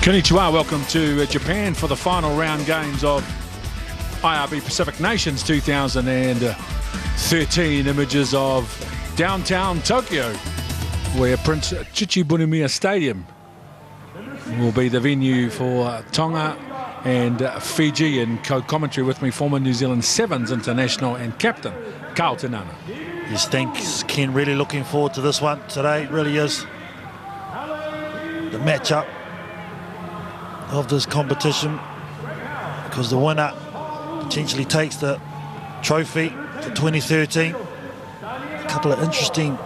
Konnichiwa, welcome to Japan for the final round games of IRB Pacific Nations 2013. Images of downtown Tokyo, where Prince Chichibunomiya Stadium will be the venue for Tonga and Fiji. And co-commentary with me, former New Zealand Sevens international and captain, Carl Tinana. Yes, thanks, Ken. Really looking forward to this one today. It really is the matchup of this competition, because the winner potentially takes the trophy for 2013. A couple of interesting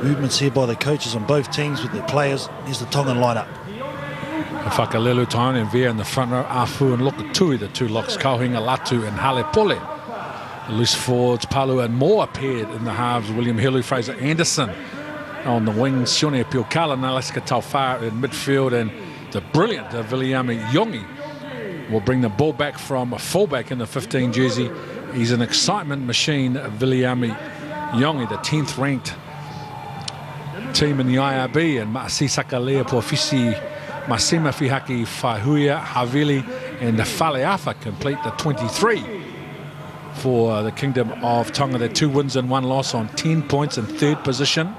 movements here by the coaches on both teams with their players. Here's the Tongan lineup. Whakalelu Taone and Vea in the front row, Afu and Lokatui, the two locks, Kauhinga, Latu and Halepole. The loose forwards, Palu and Moore appeared in the halves, William Hilu, Fraser Anderson on the wings, Sione Piokala, Nalaska Taufara in midfield, and the brilliant Viliame Yongi will bring the ball back from a fullback in the 15 jersey. He's an excitement machine, Viliame Yongi, the 10th ranked team in the IRB, and Maasi Sakalea Porfisi, Masima Fihaki Fahuia, Havili and the Faleafa complete the 23 for the Kingdom of Tonga. They're 2 wins and 1 loss on 10 points in 3rd position.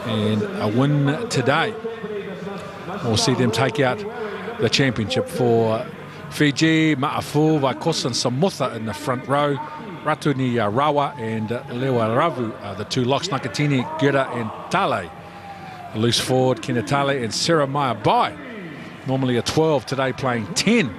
And a win today will see them take out the championship. For Fiji, Ma'afu, Vaikosa and Samutha in the front row, Ratuni Rawa and Lewa Ravu are the two locks, Nakatini, Gura and Tale. The loose forward, Kinatale and Seremaya Bai, normally a 12, today playing 10.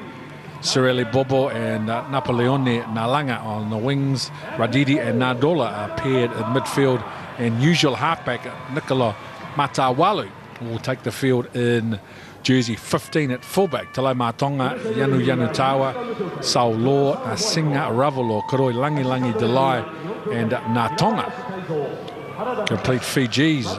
Sireli Bobo and Napoleone Nalanga on the wings. Radidi and Nadola are paired in midfield, and usual halfback Nicola Matawalu will take the field in jersey 15 at fullback. Talai Matonga, Yanu Yanutawa, Sao Law, Singa Ravolo, Koroi Langi Langi Delai and Natonga. Complete Fiji's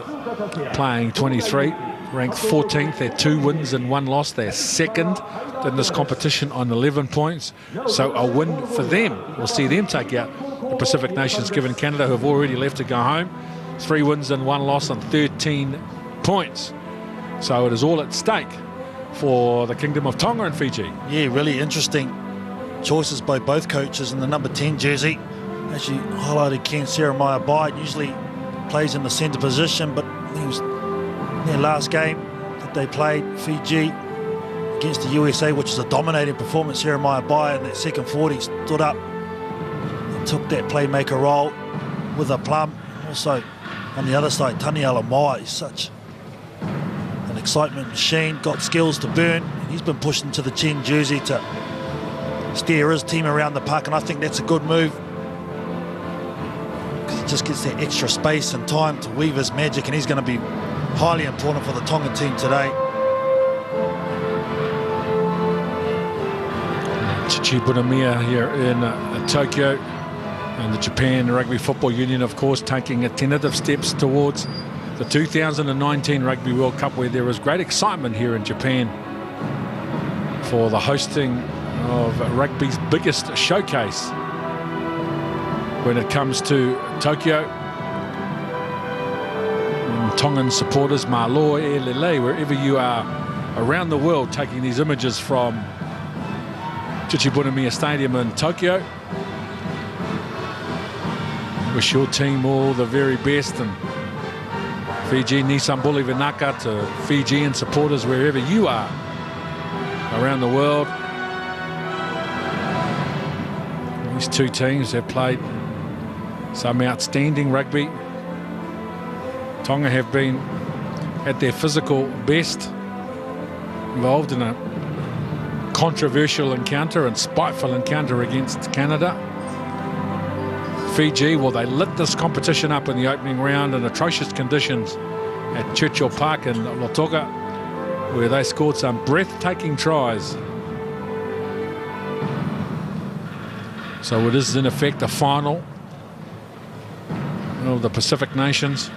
playing 23, ranked 14th. They're 2 wins and 1 loss. They're 2nd in this competition on 11 points. So a win for them will see them take out the Pacific Nations, given Canada, who have already left to go home. 3 wins and 1 loss on 13 points. So it is all at stake for the Kingdom of Tonga and Fiji. Yeah, really interesting choices by both coaches in the number 10 jersey. As you highlighted, Ken, Seremaya Bai usually plays in the centre position, but he was in their last game that they played, Fiji against the USA, which is a dominating performance. Seremaya Bai in that second 40 stood up and took that playmaker role with a plum. Also on the other side, Taniela Moa is such an excitement machine, got skills to burn. He's been pushed into the 10 jersey to steer his team around the park, and I think that's a good move, because he just gets that extra space and time to weave his magic, and he's going to be highly important for the Tongan team today. Chichibunomiya here in Tokyo, and the Japan Rugby Football Union, of course, taking tentative steps towards the 2019 Rugby World Cup, where there is great excitement here in Japan for the hosting of rugby's biggest showcase when it comes to Tokyo. And Tongan supporters, Malo e Lele, wherever you are around the world, taking these images from Chichibunomiya Stadium in Tokyo. Wish your team all the very best, and Fiji Nisambuli Vinaka to Fijian supporters wherever you are around the world. These two teams have played some outstanding rugby. Tonga have been at their physical best, involved in a controversial encounter and spiteful encounter against Canada. Fiji, well, they lit this competition up in the opening round in atrocious conditions at Churchill Park in Lotoka, where they scored some breathtaking tries. So it is in effect a final of the Pacific Nations.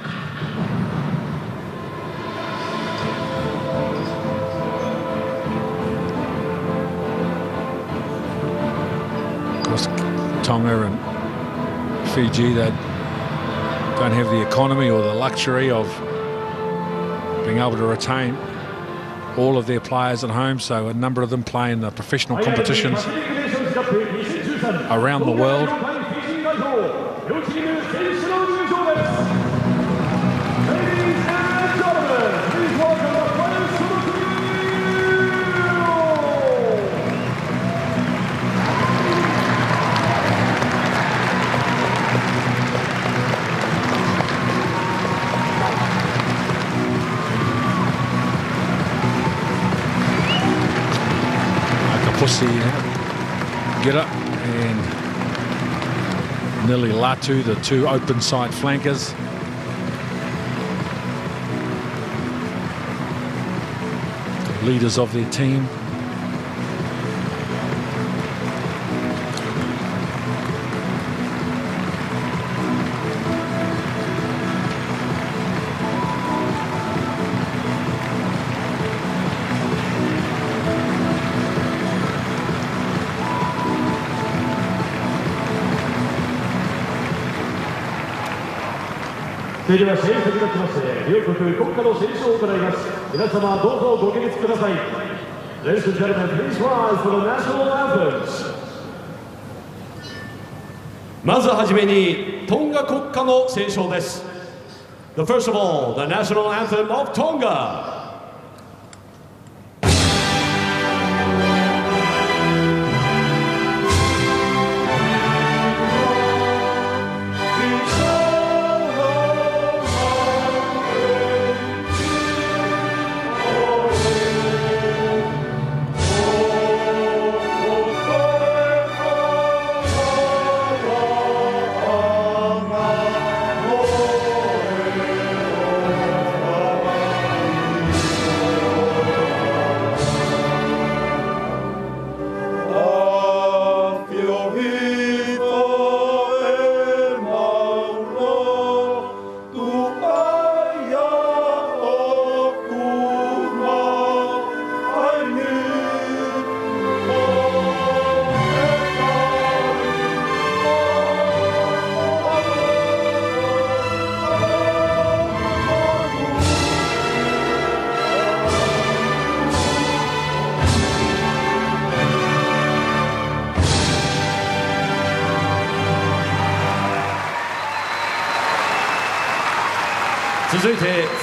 Of course, Tonga and Fiji, they'd don't have the economy or the luxury of being able to retain all of their players at home, so a number of them play in the professional competitions around the world. Pussy get up and Nili Latu, the two open side flankers. The leaders of their team.それでは試合に先立ちまして両国国歌の斉唱を行います。皆様どうぞご起立ください。Ladies and gentlemen, please rise for the national anthems. まずはじめにトンガ国歌の斉唱です。The first of all, the national anthem of Tonga.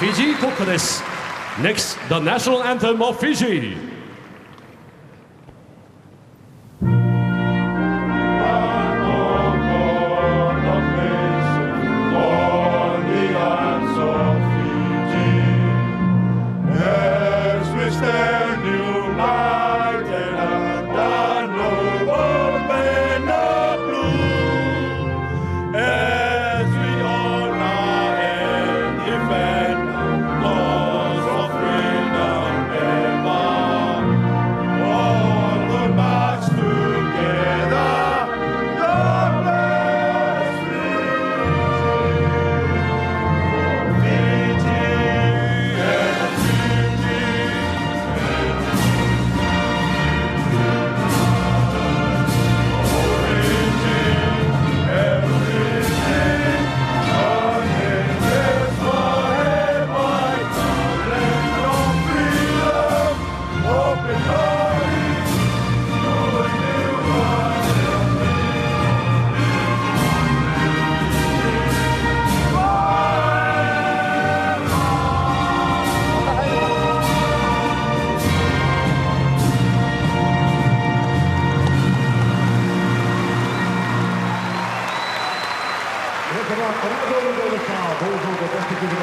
Fiji 国歌です。Next, the national anthem of Fiji.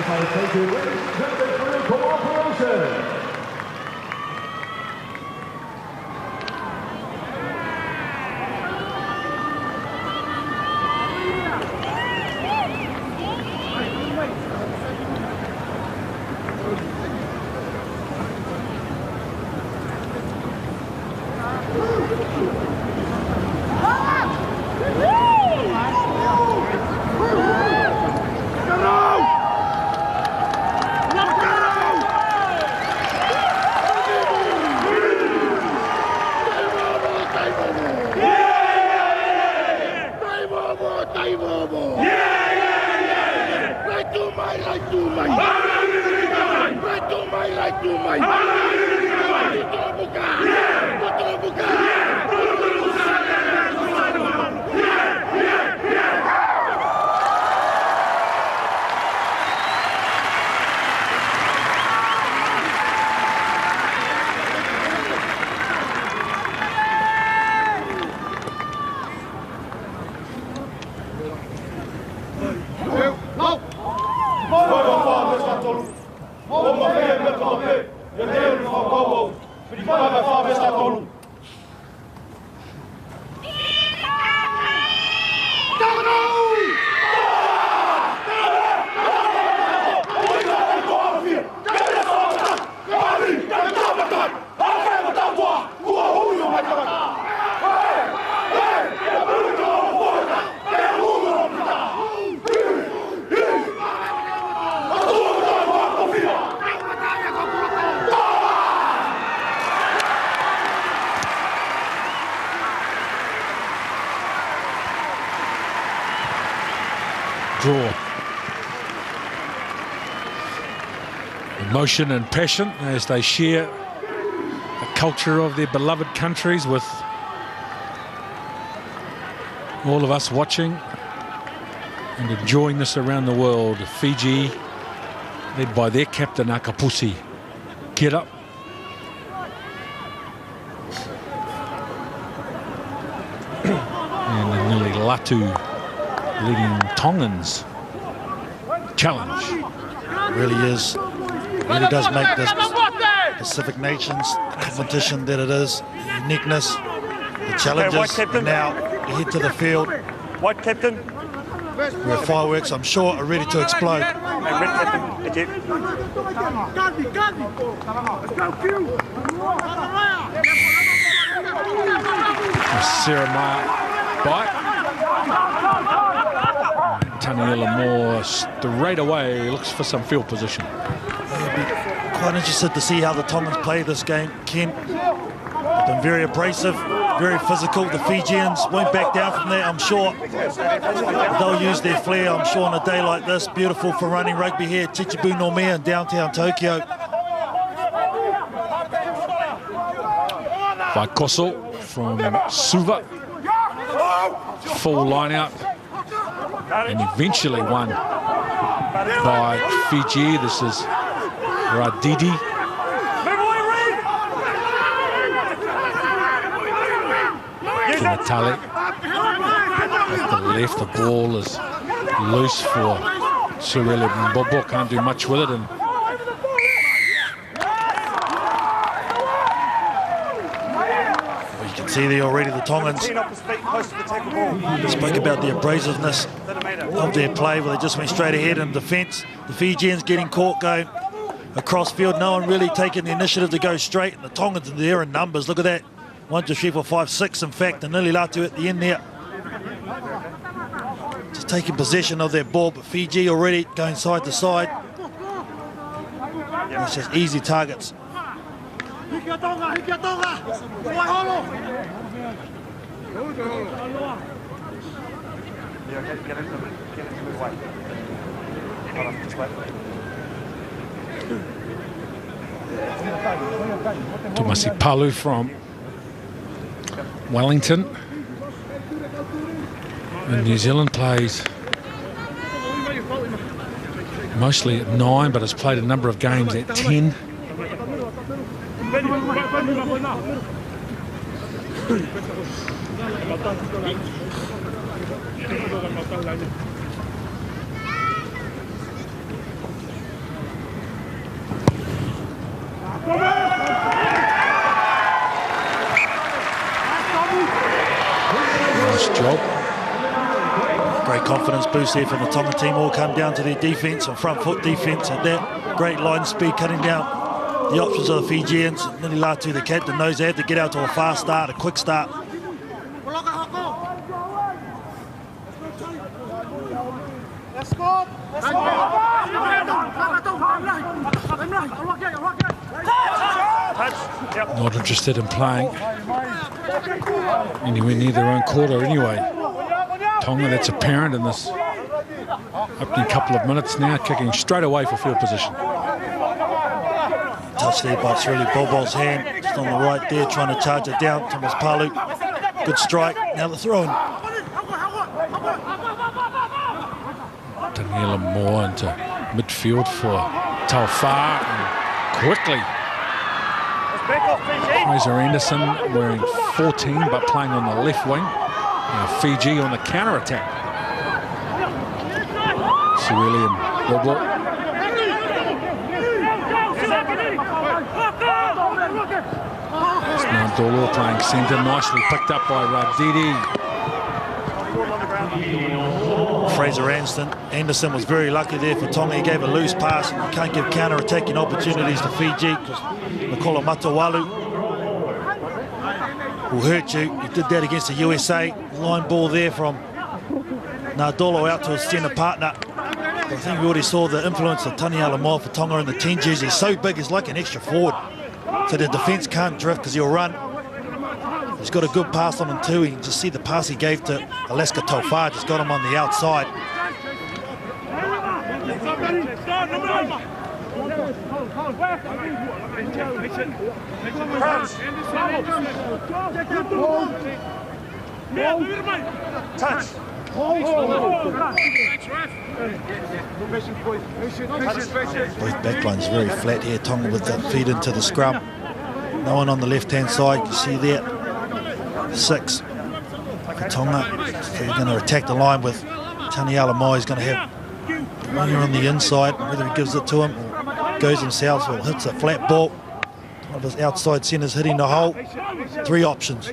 Thank you, ladies and gentlemen, for your cooperation. Draw. Emotion and passion as they share the culture of their beloved countries with all of us watching and enjoying this around the world. Fiji, led by their captain Akapusi. Get up. And the nearly Latu leading Tongans. Challenge. It really is. It really does make this Pacific Nations competition that it is. The uniqueness, the challenges, and now head to the field. White captain. Where fireworks, I'm sure, are ready to explode. And red captain. Jeremiah bite. Taniela Moore straight away looks for some field position. I'll be quite interested to see how the Tongans play this game. Ken, they've been very abrasive, very physical. The Fijians won't back down from there, I'm sure. They'll use their flair, I'm sure, on a day like this. Beautiful for running rugby here at Chichibu Nomea in downtown Tokyo. Vaikoso from Suva. Full line out. And eventually won by Fiji. This is Radidi. Kinatale. At the left, the ball is loose for Surele Mbobo. Can't do much with it. And you can see there already the Tongans spoke about the abrasiveness of their play, where they just went straight ahead in defence. The Fijians getting caught going across field. No one really taking the initiative to go straight. And the Tongans are there in numbers. Look at that. 1, 2, 3, 4, 5, 6, in fact, and nearly Latu at the end there. Just taking possession of their ball, but Fiji already going side to side. It's just easy targets. Tomasi Palu from Wellington. And New Zealand plays mostly at 9, but has played a number of games at 10. Nice job. Great confidence boost here from the Tonga team. All come down to their defence, on front foot defence at that. Great line speed cutting down the options of the Fijians. Nili Latu, the captain, knows they have to get out to a fast start, a quick start. Not interested in playing anywhere near their own quarter anyway. Tonga, that's apparent in this Opening couple of minutes now, kicking straight away for field position. Touch there by Sirili Bobol's hand, just on the right there, trying to charge it down. Thomas Palu, good strike. Now the throw-in. Daniela Moore into midfield for Taufar, and quickly Fraser Anderson wearing 14 but playing on the left wing. Now Fiji on the counter-attack. Sirili and Bobo. Nandolo playing centre, nicely picked up by Radidi. Fraser Anderson was very lucky there for Tonga. He gave a loose pass, and you can't give counter-attacking opportunities to Fiji because Nicola Matawalu will hurt you. He did that against the USA. Line ball there from Nardolo out to his centre partner. But I think we already saw the influence of Taniela Moa for Tonga in the 10 jersey. He's so big, he's like an extra forward. So the defence can't drift because he'll run. He's got a good pass on him too. You can just see the pass he gave to Alaska Taufar, just got him on the outside. Touch. Both backlines very flat here. Tonga with the feed into the scrum. No one on the left-hand side. You see there. 6 for Tonga. So you're going to attack the line with Taniela Moa. He's going to have one here on the inside. Whether he gives it to him or goes himself or hits a flat ball. One of his outside centres hitting the hole. 3 options.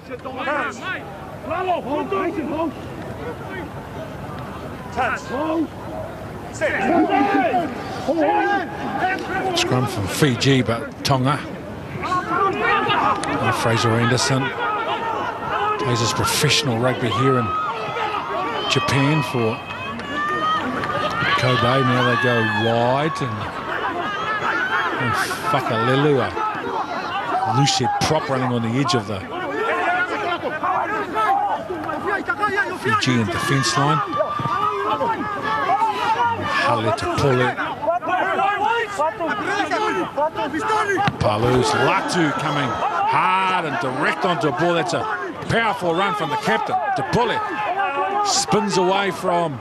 Scrum from Fiji, but Tonga. And Fraser Anderson plays his professional rugby here in Japan for Kobe. Now they go wide, and Whakalelu, a loose head prop running on the edge of the Fijian defence line. Haletapule. Palu's Latu coming hard and direct onto a ball. That's a powerful run from the captain. Tapule spins away from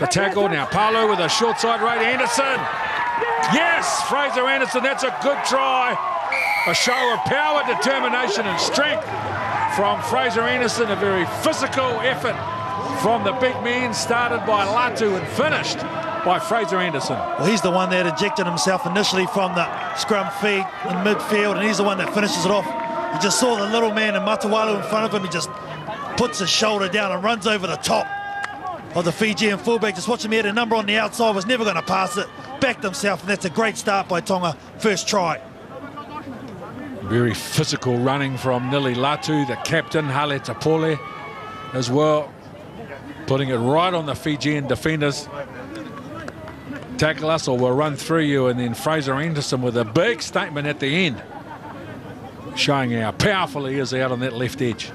the tackle. Now Palu with a short side right. Anderson. Yes, Fraser Anderson. That's a good try. A show of power, determination and strength from Fraser Anderson. A very physical effort from the big man, started by Latu and finished by Fraser Anderson. Well, he's the one that ejected himself initially from the scrum feed in midfield, and he's the one that finishes it off. You just saw the little man in Matawalu in front of him. He just puts his shoulder down and runs over the top of the Fijian fullback. Just watch him, he had a number on the outside, was never going to pass it, backed himself, and that's a great start by Tonga. First try. Very physical running from Nili Latu, the captain, Haletapule as well, putting it right on the Fijian defenders. Tackle us or we'll run through you. And then Fraser Anderson with a big statement at the end, showing how powerful he is out on that left edge.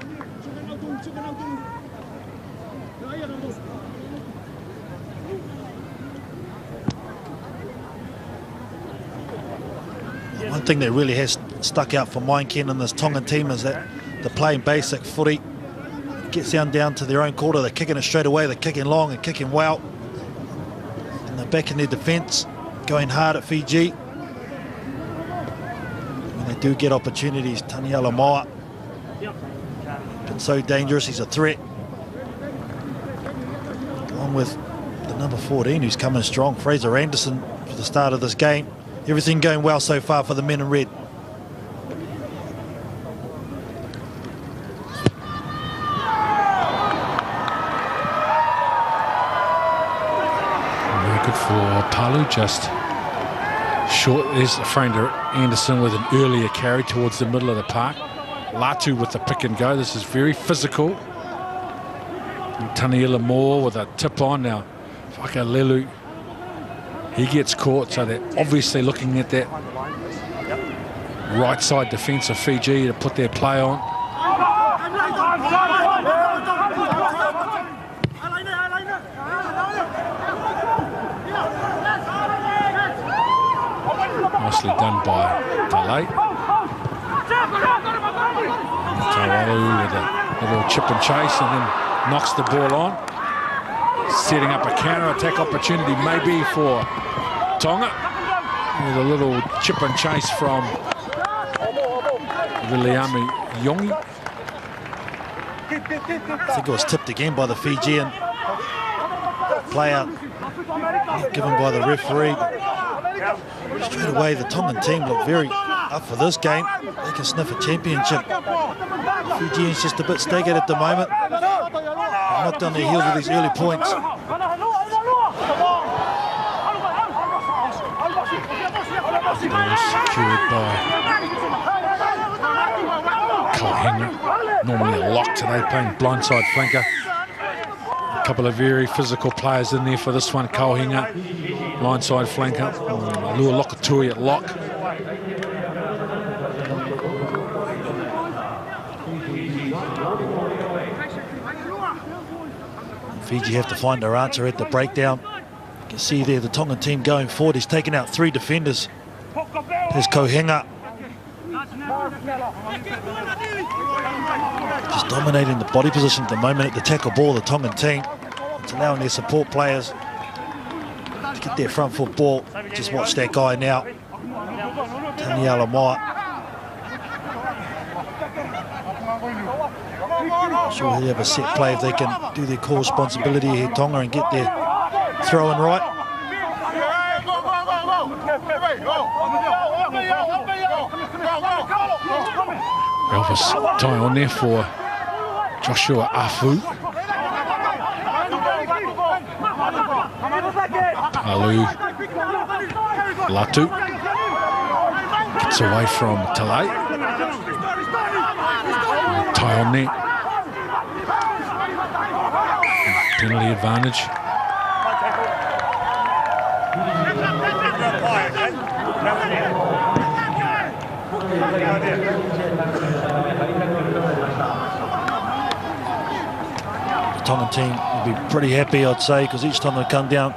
One thing that really has stuck out for mine, Ken, in this Tongan team is that they're playing basic footy. Gets down to their own quarter, they're kicking it straight away, they're kicking long and kicking well. And they're back in their defence, going hard at Fiji. When they do get opportunities, Taniela Moa, been so dangerous, he's a threat. Along with the number 14 who's coming strong, Fraser Anderson, for the start of this game. Everything going well so far for the men in red. Good for Palu, just short. There's Fraser Anderson with an earlier carry towards the middle of the park. Latu with the pick and go. This is very physical. Taniela Moore with a tip on. Now Whakalelu, he gets caught, so they're obviously looking at that right side defence of Fiji to put their play on. Nicely done by Talay. Tawaru with a little chip and chase and then knocks the ball on. Setting up a counter-attack opportunity maybe for Tonga. With a little chip and chase from Williami Yongi. I think it was tipped again by the Fijian player, given by the referee. Straight away, the Tongan team look very up for this game. They can sniff a championship. Fijians just a bit staggered at the moment. They've knocked on their heels with these early points. Secured by Kauhinga. Normally a lock today, playing blindside flanker. A couple of very physical players in there for this one. Kauhinga, blindside flanker. Lua Lokatui at lock. Fiji have to find their answer at the breakdown. You can see there the Tongan team going forward. He's taken out 3 defenders. There's Kauhinga. Just dominating the body position at the moment at the tackle ball, the Tongan team. It's allowing their support players to get their front foot ball. Just watch that guy now. Taniela Moa. Not sure they have a set play if they can do their core responsibility here, Tonga, and get their throw in right. Elvis tie on there for Joshua Afu. Palu Latu gets away from Talay. Tie on there. Penalty advantage. The Tongan team will be pretty happy, I'd say, because each time they come down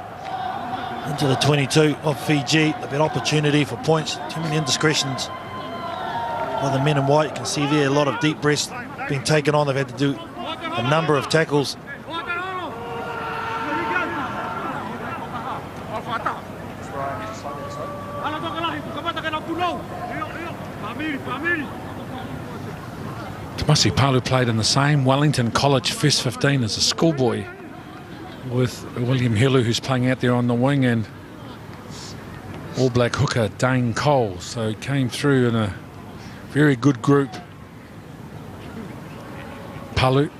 into the 22 of Fiji, they've got opportunity for points. Too many indiscretions by the men in white. You can see there a lot of deep breaths being taken on. They've had to do a number of tackles. Tamasi Palu played in the same Wellington College First 15 as a schoolboy with William Helu, who's playing out there on the wing, and All Black hooker Dane Cole. So he came through in a very good group. Palu.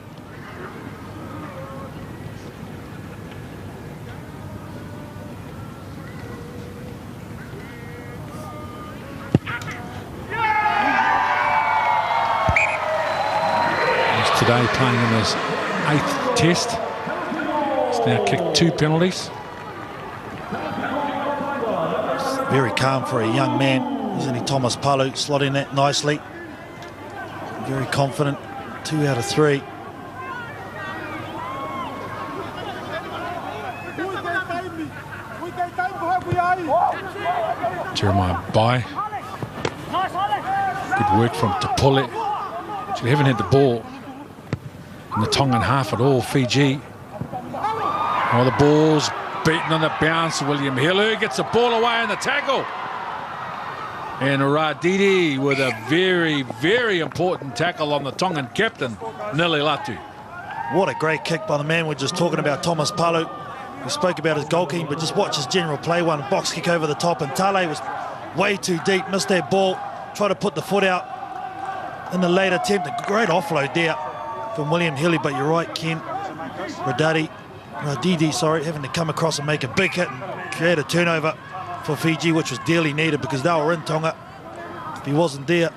Today playing in his 8th test. He's now kicked 2 penalties. Very calm for a young man, isn't he, Thomas Palu, slotting that nicely. Very confident, 2 out of 3. Jeremiah Bai. Good work from Tapole. Actually haven't had the ball in the Tongan half at all, Fiji. Oh, the ball's beaten on the bounce. William Helu gets the ball away in the tackle. And Radidi with a very, very important tackle on the Tongan captain, Nili Latu. What a great kick by the man we're just talking about, Thomas Palu. We spoke about his goalkeeping, but just watch his general play. One box kick over the top, and Tale was way too deep, missed that ball, tried to put the foot out in the late attempt. A great offload there from William Helu, but you're right, Ken. Radidi, having to come across and make a big hit and create a turnover for Fiji, which was dearly needed because they were in Tonga. If he wasn't there,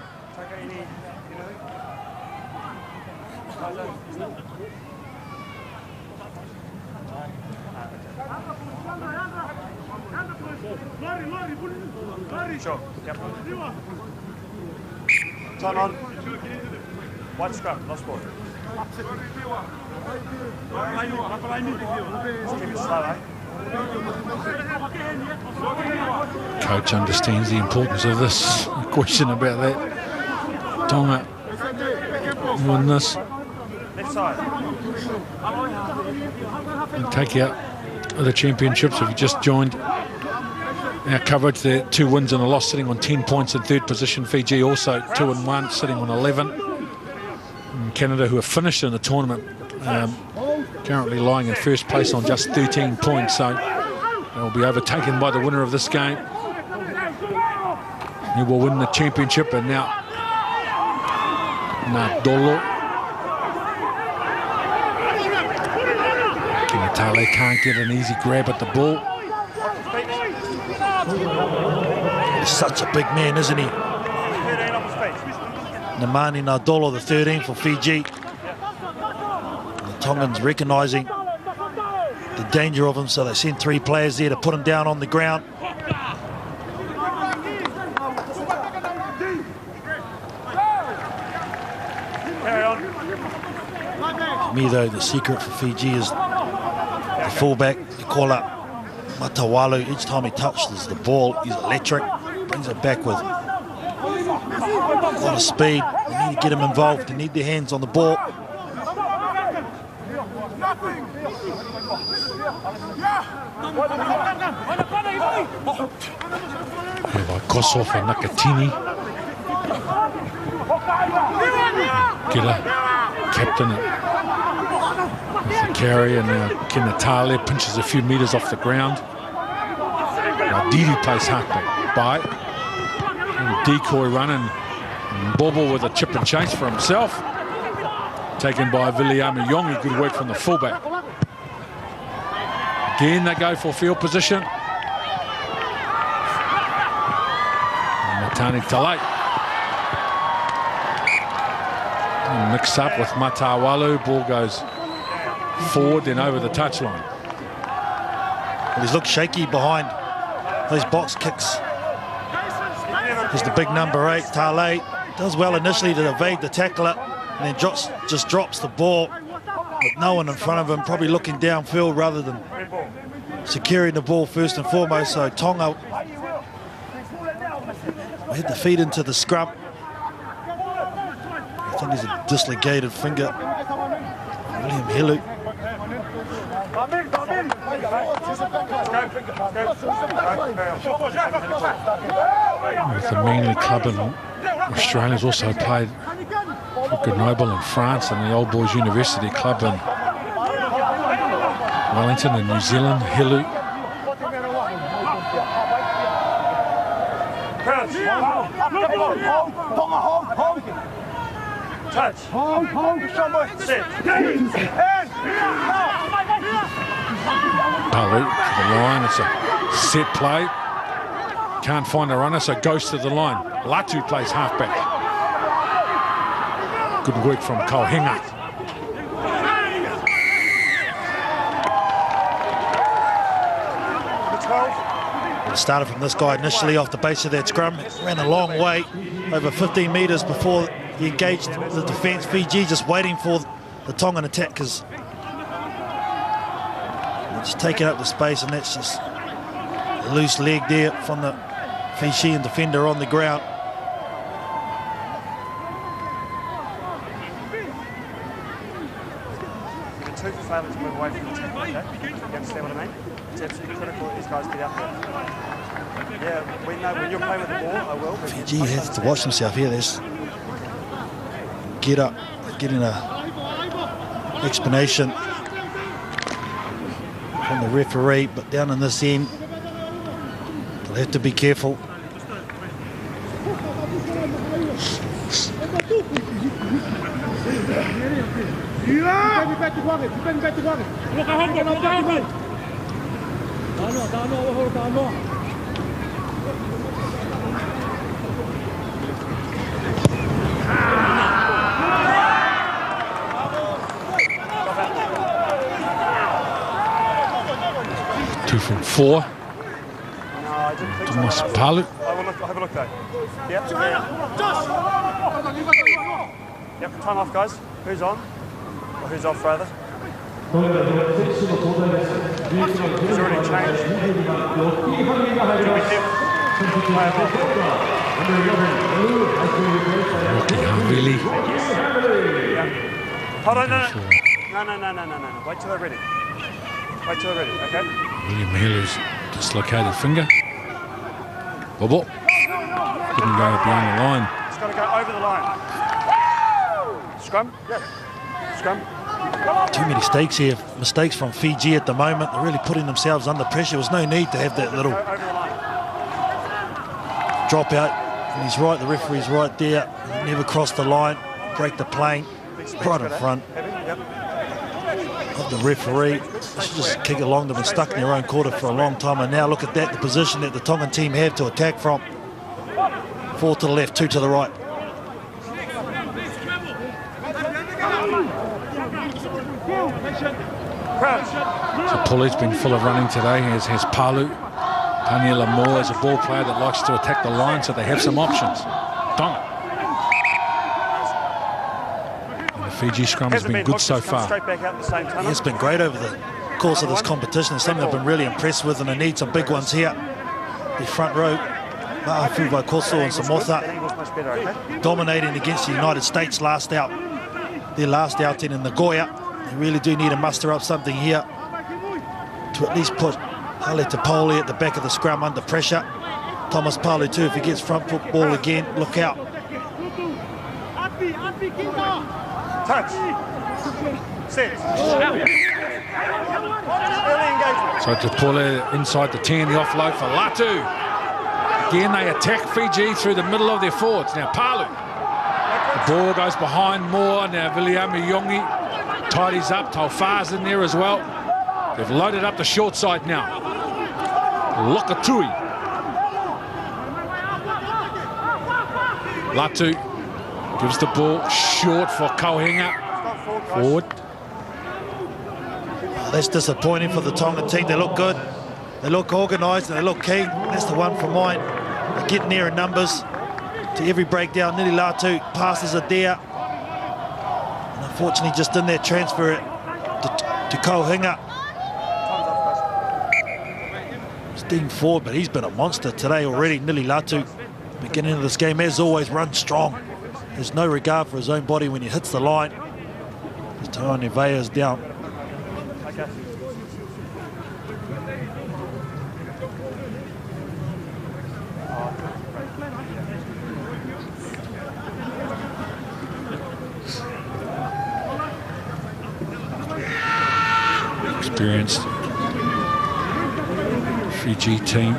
Sure. Yep. Turn on. White scrum, lost ball. Just keep it slow, eh? Coach understands the importance of this. No question about that. Tonga win this and take out the championships. If you just joined our coverage, there 2 wins and a loss, sitting on 10 points in 3rd position. Fiji also 2-1, sitting on 11. And Canada, who have finished in the tournament, currently lying in 1st place on just 13 points. So they'll be overtaken by the winner of this game, who will win the championship. And now Nadolo. Kinatale can't get an easy grab at the ball. He's such a big man, isn't he? Nemani Nadolo, the 13 for Fiji. The Tongans recognising the danger of him, so they send 3 players there to put him down on the ground. For me, though, the secret for Fiji is the fullback. You call up Matawalu. Each time he touches the ball, he's electric. Brings it back with a lot of speed. They need to get him involved. They need their hands on the ball. Kosovo for Nakatini. Gila, captain with the carry, and now Kinatale pinches a few metres off the ground. Now Didi plays halfback by. Decoy run, and Bobo with a chip and chase for himself. Taken by Viliame Yongi. Good work from the fullback. Again, they go for field position. Matani Talai. Mix up with Matawalu. Ball goes forward, then over the touchline. Well, he's looked shaky behind those box kicks. He's the big number 8, Tale. Does well initially to evade the tackler, and then just drops the ball with no one in front of him, probably looking downfield rather than securing the ball first and foremost. So Tonga hit the feet into the scrum. I think there's a dislocated finger. William Helu. With the Manly club in Australia's also played for Grenoble in France, and the Old Boys University club in Wellington in New Zealand. Helu. Touch. Sit. Palu to the line. It's a set play. Can't find a runner, so goes to the line. Latu plays halfback. Good work from Kauhenga. It started from this guy initially off the base of that scrum. Ran a long way, over 15 metres before he engaged the defence. Fiji just waiting for the Tongan attack, because they're just taking up the space, and that's just a loose leg there from the Fijian defender on the ground. The 2 for failing to move away from the tackle, okay? You understand what I mean? It's absolutely critical that these guys get out there. Yeah, we know when you're playing with the ball, I will. Fiji has to watch himself here. There's get up, getting a explanation from the referee, but down in this end, they'll have to be careful. Two from 4. No, I didn't think Thomas so. Palu. I'll have a look though. Yep. Yep, time off guys. Who's on? Or who's off rather? It's already changed. Really? Hold on, no. Wait till they're ready. Wait till they're ready, okay? William Healy's dislocated finger. Bobble. Didn't go beyond the line. It's got to go over the line. Scrum? Yep. Scrum. Too many mistakes from Fiji at the moment. They're really putting themselves under pressure. There was no need to have that little drop out. And he's right, the referee's right there. Never cross the line, break the plane, right in front of the referee. They should just kick it along. They've been stuck in their own quarter for a long time. And now look at that, the position that the Tongan team have to attack from. 4 to the left, 2 to the right. So Pulley's been full of running today, as has Palu. Taniela Moore is a ball player that likes to attack the line, so they have some options. Tonga. And the Fiji scrum has been good so far. It's been great over the course of this competition. It's something I've been really impressed with, and I need some big ones here. The front row, Ma'afu Vaikoso and Samotha, dominating against the United States last out. Their last outing in Nagoya. They really do need to muster up something here to at least put Hale Tapoli at the back of the scrum under pressure. Thomas Palu too, if he gets front foot ball again, look out. Touch. Set. So Tapoli inside the 10, the offload for Latu. Again, they attack Fiji through the middle of their forwards. Now Palu. The ball goes behind Moore. Now Viliami Yongi tidies up. Taufa's in there as well. They've loaded up the short side now. Lokatui. Latu gives the ball short for Kauhinga. Forward. That's disappointing for the Tongan team. They look good. They look organised and they look keen. That's the one for mine. They're getting there in numbers. To every breakdown, Nili Latu passes it there. And unfortunately, just in that transfer to Kauhinga. Steam forward, but he's been a monster today already. Nili Latu, beginning of this game, as always, runs strong. There's no regard for his own body when he hits the line. Taone Vea's down. Okay. Experienced Fiji team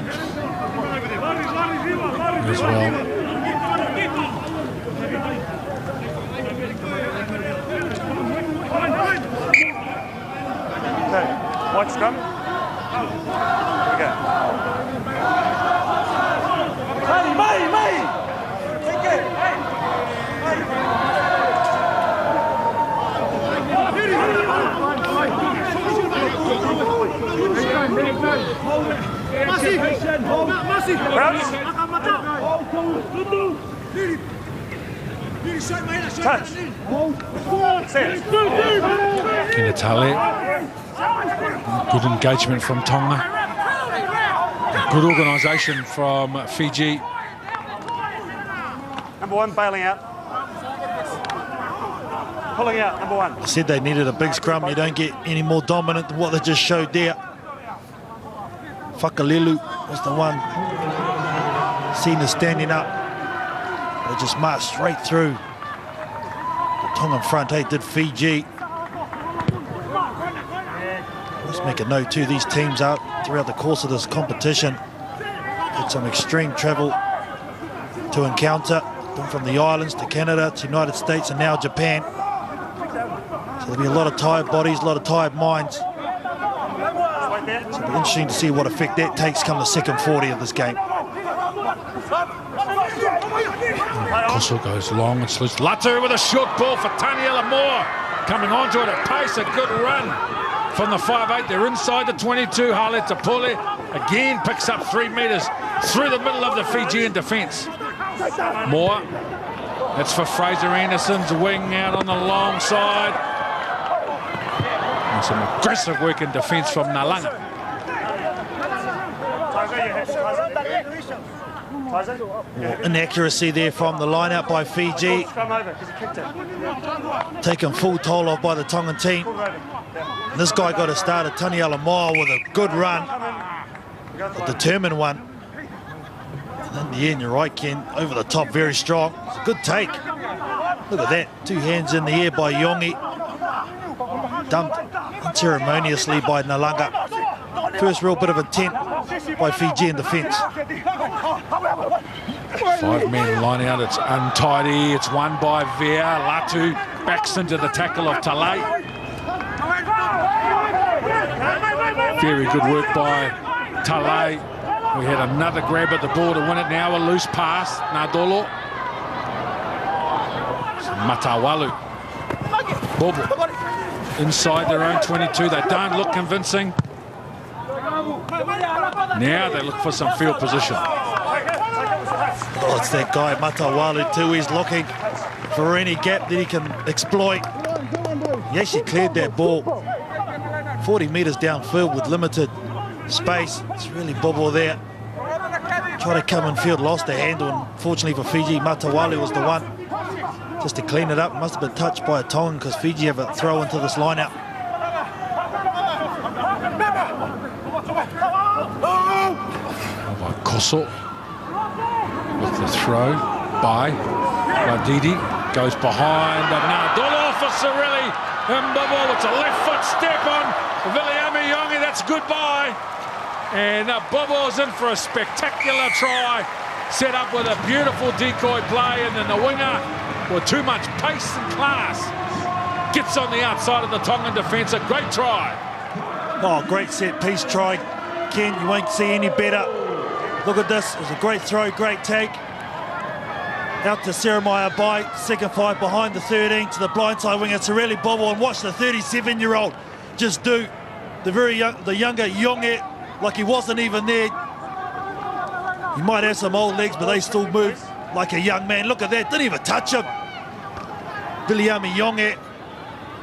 as well. Okay, white scrum. Here we go. Touch. Kinatale. Good engagement from Tonga. Good organisation from Fiji. Number one bailing out. Pulling out, number one. I said they needed a big scrum. You don't get any more dominant than what they just showed there. Whakalilu was the one seen as standing up. They just marched straight through the Tongan front. Hey, did Fiji. Let's make a note too. These teams out throughout the course of this competition had some extreme travel to encounter. Them from the islands to Canada to United States and now Japan. So there'll be a lot of tired bodies, a lot of tired minds. So it'll be interesting to see what effect that takes come the second 40 of this game. Koso goes long and slits. Latu with a short ball for Taniela Moore. Coming onto it at pace, a good run from the 5'8". They're inside the 22. Hale Tapoli again picks up 3 metres through the middle of the Fijian defence. Moore, that's for Fraser Anderson's wing out on the long side. And some aggressive work in defence from Nalanga. Inaccuracy there from the line out by Fiji. Taken full toll of by the Tongan team. And this guy got a start at Taniela Moa with a good run, a determined one. And in the end, you're right, Ken, over the top, very strong. It's a good take. Look at that, 2 hands in the air by Yongi. Dumped unceremoniously by Nalanga. First real bit of intent by Fiji in defence. 5-man line out, it's untidy, it's won by Vea. Latu backs into the tackle of Talai. Very good work by Talai. We had another grab at the ball to win it now, a loose pass, Nadolo. Matawalu. Bobo. Inside their own 22, they don't look convincing. Now they look for some field position. Oh, it's that guy, Matawalu, too. He's looking for any gap that he can exploit. He actually cleared that ball 40 metres downfield with limited space. It's really Bobo there. Tried to come in field, lost the handle. Unfortunately for Fiji, Matawalu was the one just to clean it up. Must have been touched by a Tongan because Fiji have a throw into this line-out. Koso with the throw by Wadidi. Goes behind Nadolo for Cirilli. And Bobo, it's a left foot step on Viliami Yongi. That's goodbye. And Bobo's in for a spectacular try. Set up with a beautiful decoy play. And then the winger, with too much pace and class, gets on the outside of the Tongan defence. A great try. Oh, great set piece try. Ken, you won't see any better. Look at this. It was a great throw, great take. Out to Jeremiah by second 5 behind the 13 to the blindside winger Cirilli Bobo, and watch the 37-year-old just do the younger Yonge like he wasn't even there. He might have some old legs, but they still move like a young man. Look at that, didn't even touch him. Viliami Yonge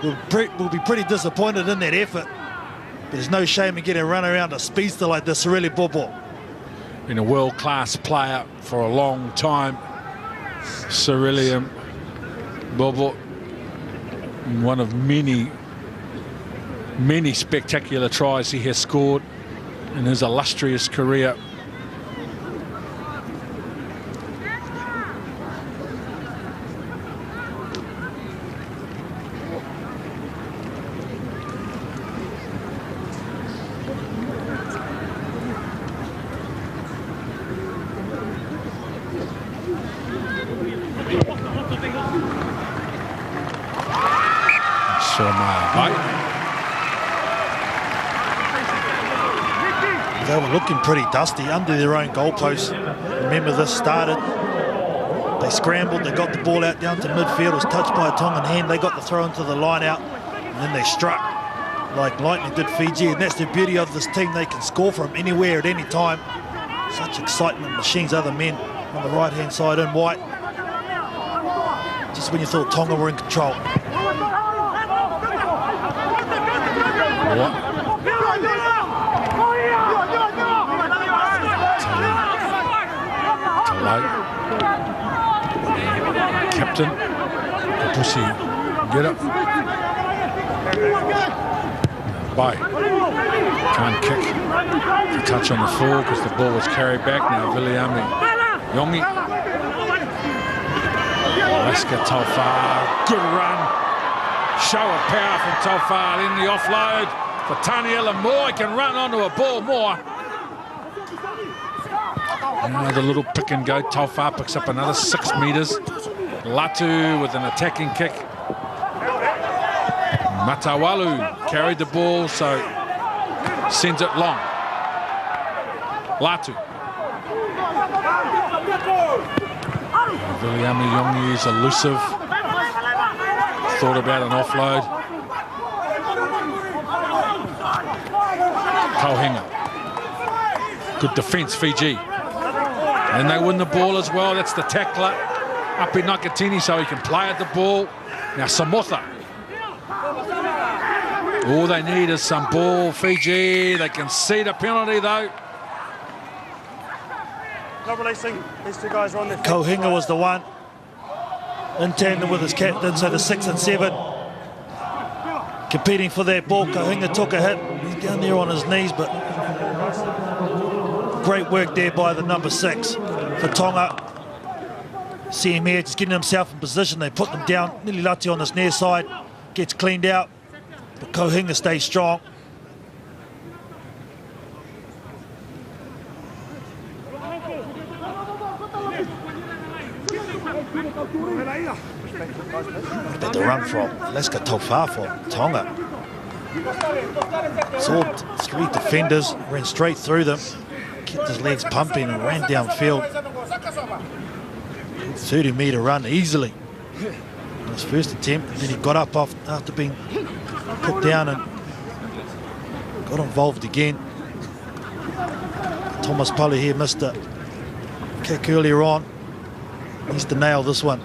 will be pretty disappointed in that effort, but there's no shame in getting run around a speedster like this, Cirilli Bobo. Been a world-class player for a long time. Cirilli Bobo, one of many spectacular tries he has scored in his illustrious career. They were looking pretty dusty under their own goalposts. Remember, this started. They scrambled, they got the ball out down to midfield. It was touched by a Tongan hand. They got the throw into the line out, and then they struck like lightning did Fiji. And that's the beauty of this team. They can score from anywhere at any time. Such excitement machines other men on the right-hand side in white. Just when you thought Tonga were in control. Captain Pussy, get up. Bye. Can't kick. The touch on the floor because the ball was carried back. Now Viliami Yongi. Alaska Taufar, good run. Show of power from Taufar in the offload for Taniela Moore. He can run onto a ball more. Another little pick and go. Taufar picks up another 6 metres. Latu with an attacking kick. Matawalu carried the ball, so sends it long. Latu. Viliami Yongi is elusive. Thought about an offload. Kauhinga. Good defence, Fiji. And they win the ball as well. That's the tackler. Api Nakatini, so he can play at the ball. Now Samotha. All they need is some ball, Fiji. They can see the penalty though. Not releasing. These two guys are on their feet. Kohinga was the one, in tandem with his captain, so the 6 and 7 competing for that ball. Kohinga took a hit. He's down there on his knees, but great work there by the number 6 for Tonga. See him here, just getting himself in position. They put them down. Nililati on this near side, gets cleaned out, but Kohinga stays strong. But the run from Leska Tofar for Tonga. Absorbed 3 defenders, ran straight through them, kept his legs pumping and ran downfield. 30-metre run easily on his first attempt, and then he got up after being put down and got involved again. Thomas Palu here missed a kick earlier on. Needs to nail this one.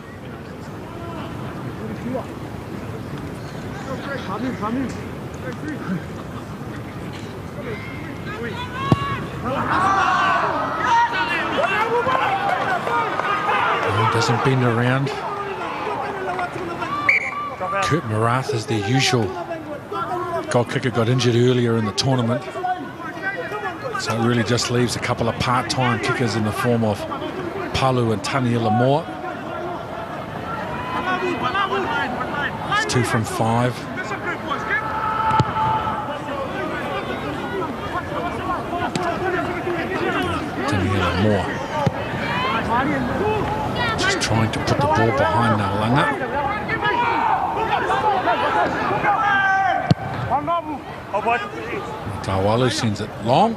Doesn't bend around. Kurt Marath is their usual goal kicker, got injured earlier in the tournament. So it really just leaves a couple of part-time kickers in the form of Palu and Taniela Moore. It's 2 from 5. Taniela Moore just trying to put the ball behind Nalanga. Tawalu sends it long.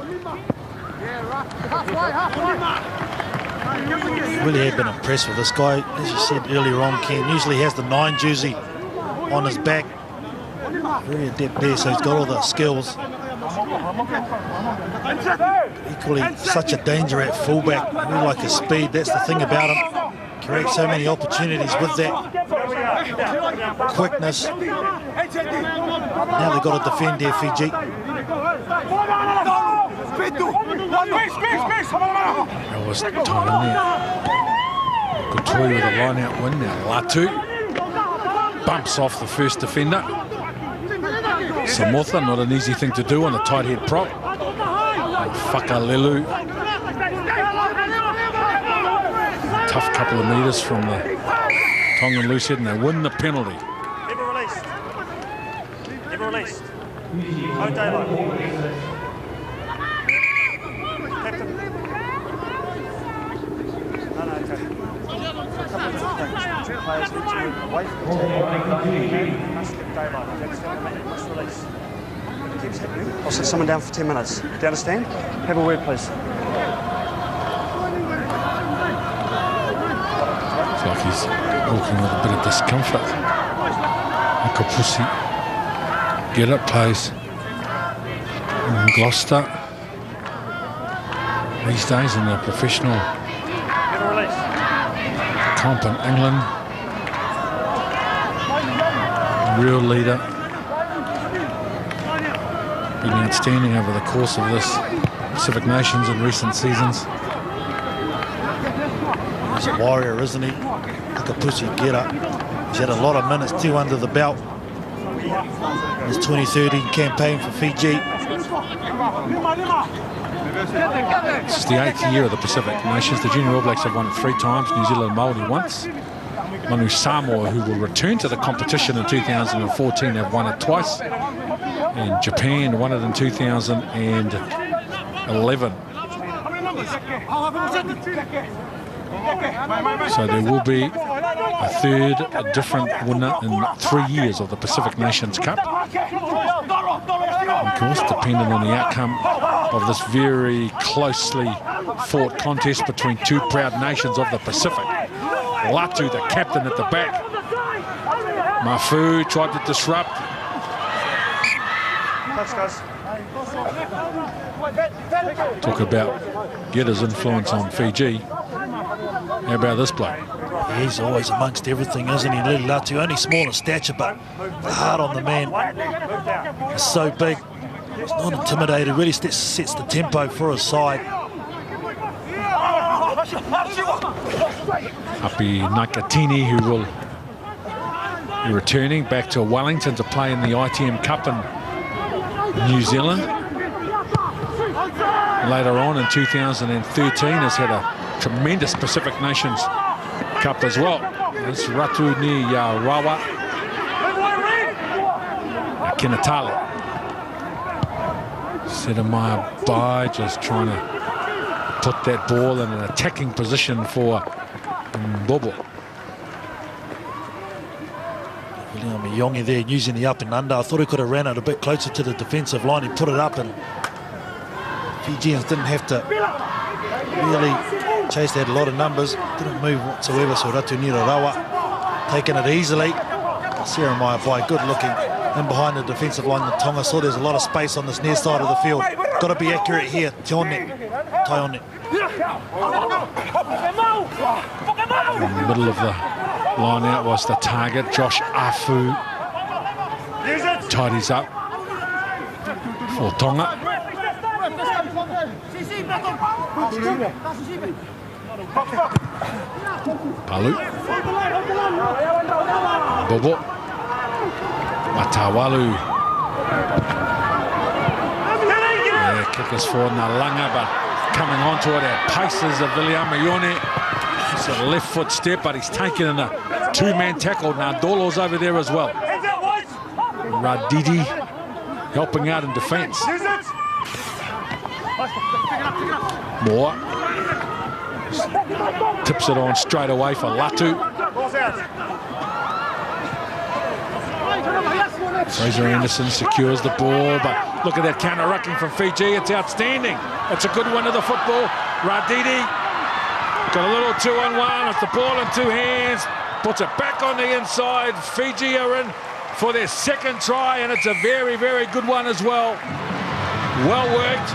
Really have been impressed with this guy. As you said earlier on, Ken, usually has the 9 jersey on his back. Very adept there, so he's got all the skills. Equally, such a danger at fullback. I really like his speed. That's the thing about him. Creates so many opportunities with that quickness. Now they've got to defend there, Fiji. That was time there. Kutui with a line-out win now. Latu bumps off the first defender. Samotha, not an easy thing to do on a tight head prop. And Whakalelu. Tough couple of metres from the Tongan loose head, and they win the penalty. Never released. Never released. No daylight. Captain. No, okay. Two players need to move away from the team. Must get daylight. Must release. It keeps happening. I'll sit someone down for 10 minutes. Do you understand? Have a word, please. It's like he's walking with a bit of discomfort. Kapusi. Get up, plays. And Gloucester. These days in the professional comp in England. Real leader. Been outstanding over the course of this Pacific Nations in recent seasons. He's a warrior, isn't he? Like a pussy getter. He's had a lot of minutes too under the belt. His 2013 campaign for Fiji. This is the 8th year of the Pacific Nations. The Junior All Blacks have won it 3 times, New Zealand Māori once. Manu Samoa, who will return to the competition in 2014, have won it twice. And Japan won it in 2011. So there will be a third, a different winner in 3 years of the Pacific Nations Cup. Of course, depending on the outcome of this very closely fought contest between 2 proud nations of the Pacific. Latu, the captain at the back. Mafu tried to disrupt. Talk about Getter's influence on Fiji. How about this bloke? He's always amongst everything, isn't he? Lili Latu, only small in stature, but the heart on the man is so big. He's not intimidated, really sets the tempo for his side. Happy Nakatini, who will be returning back to Wellington to play in the ITM Cup in New Zealand. Later on in 2013 has had a tremendous Pacific Nations Cup as well. It's Ratu ni Rawa Kinatale. Sedamaya Bai just trying to put that ball in an attacking position for Bobo. William Yongi there using the up and under. I thought he could have ran it a bit closer to the defensive line. He put it up and Fijians didn't have to really chase. They had a lot of numbers, didn't move whatsoever. So Ratu ni Rawa taking it easily. Jeremiah Bai good looking in behind the defensive line. The Tonga saw there's a lot of space on this near side of the field. Got to be accurate here. Taione. In the middle of the line out was the target. Josh Afu tidies up for Tonga. Palu. Bobo. Matawalu. Yeah, kick us for Nalanga, but coming onto it at paces of William Mayone. It's a left foot step, but he's taken in a two-man tackle. Nadolo's over there as well. Radidi helping out in defence. Moore tips it on straight away for Latu. Fraser Anderson secures the ball, but look at that counter-rucking from Fiji. It's outstanding. It's a good one of the football. Radidi got a little 2-on-1 with the ball in two hands. Puts it back on the inside. Fiji are in for their second try, and it's a very, very good one as well. Well worked.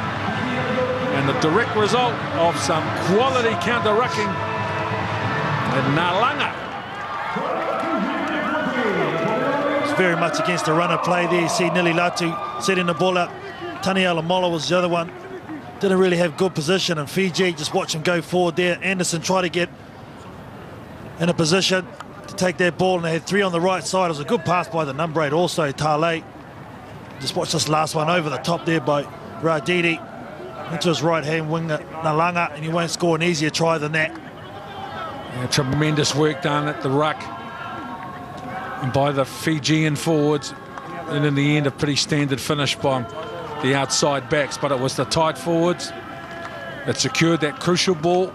And the direct result of some quality counter-rucking at Nalanga. It's very much against the runner play there. You see Nili Latu setting the ball up. Tani Alamola was the other one. Didn't really have good position, and Fiji just watch him go forward there. Anderson tried to get in a position to take that ball, and they had three on the right side. It was a good pass by the number 8 also, Tale. Just watch this last one over the top there by Radidi into his right-hand wing at Nalanga, and he won't score an easier try than that. Yeah, tremendous work done at the ruck and by the Fijian forwards, and in the end a pretty standard finish by the outside backs, but it was the tight forwards that secured that crucial ball.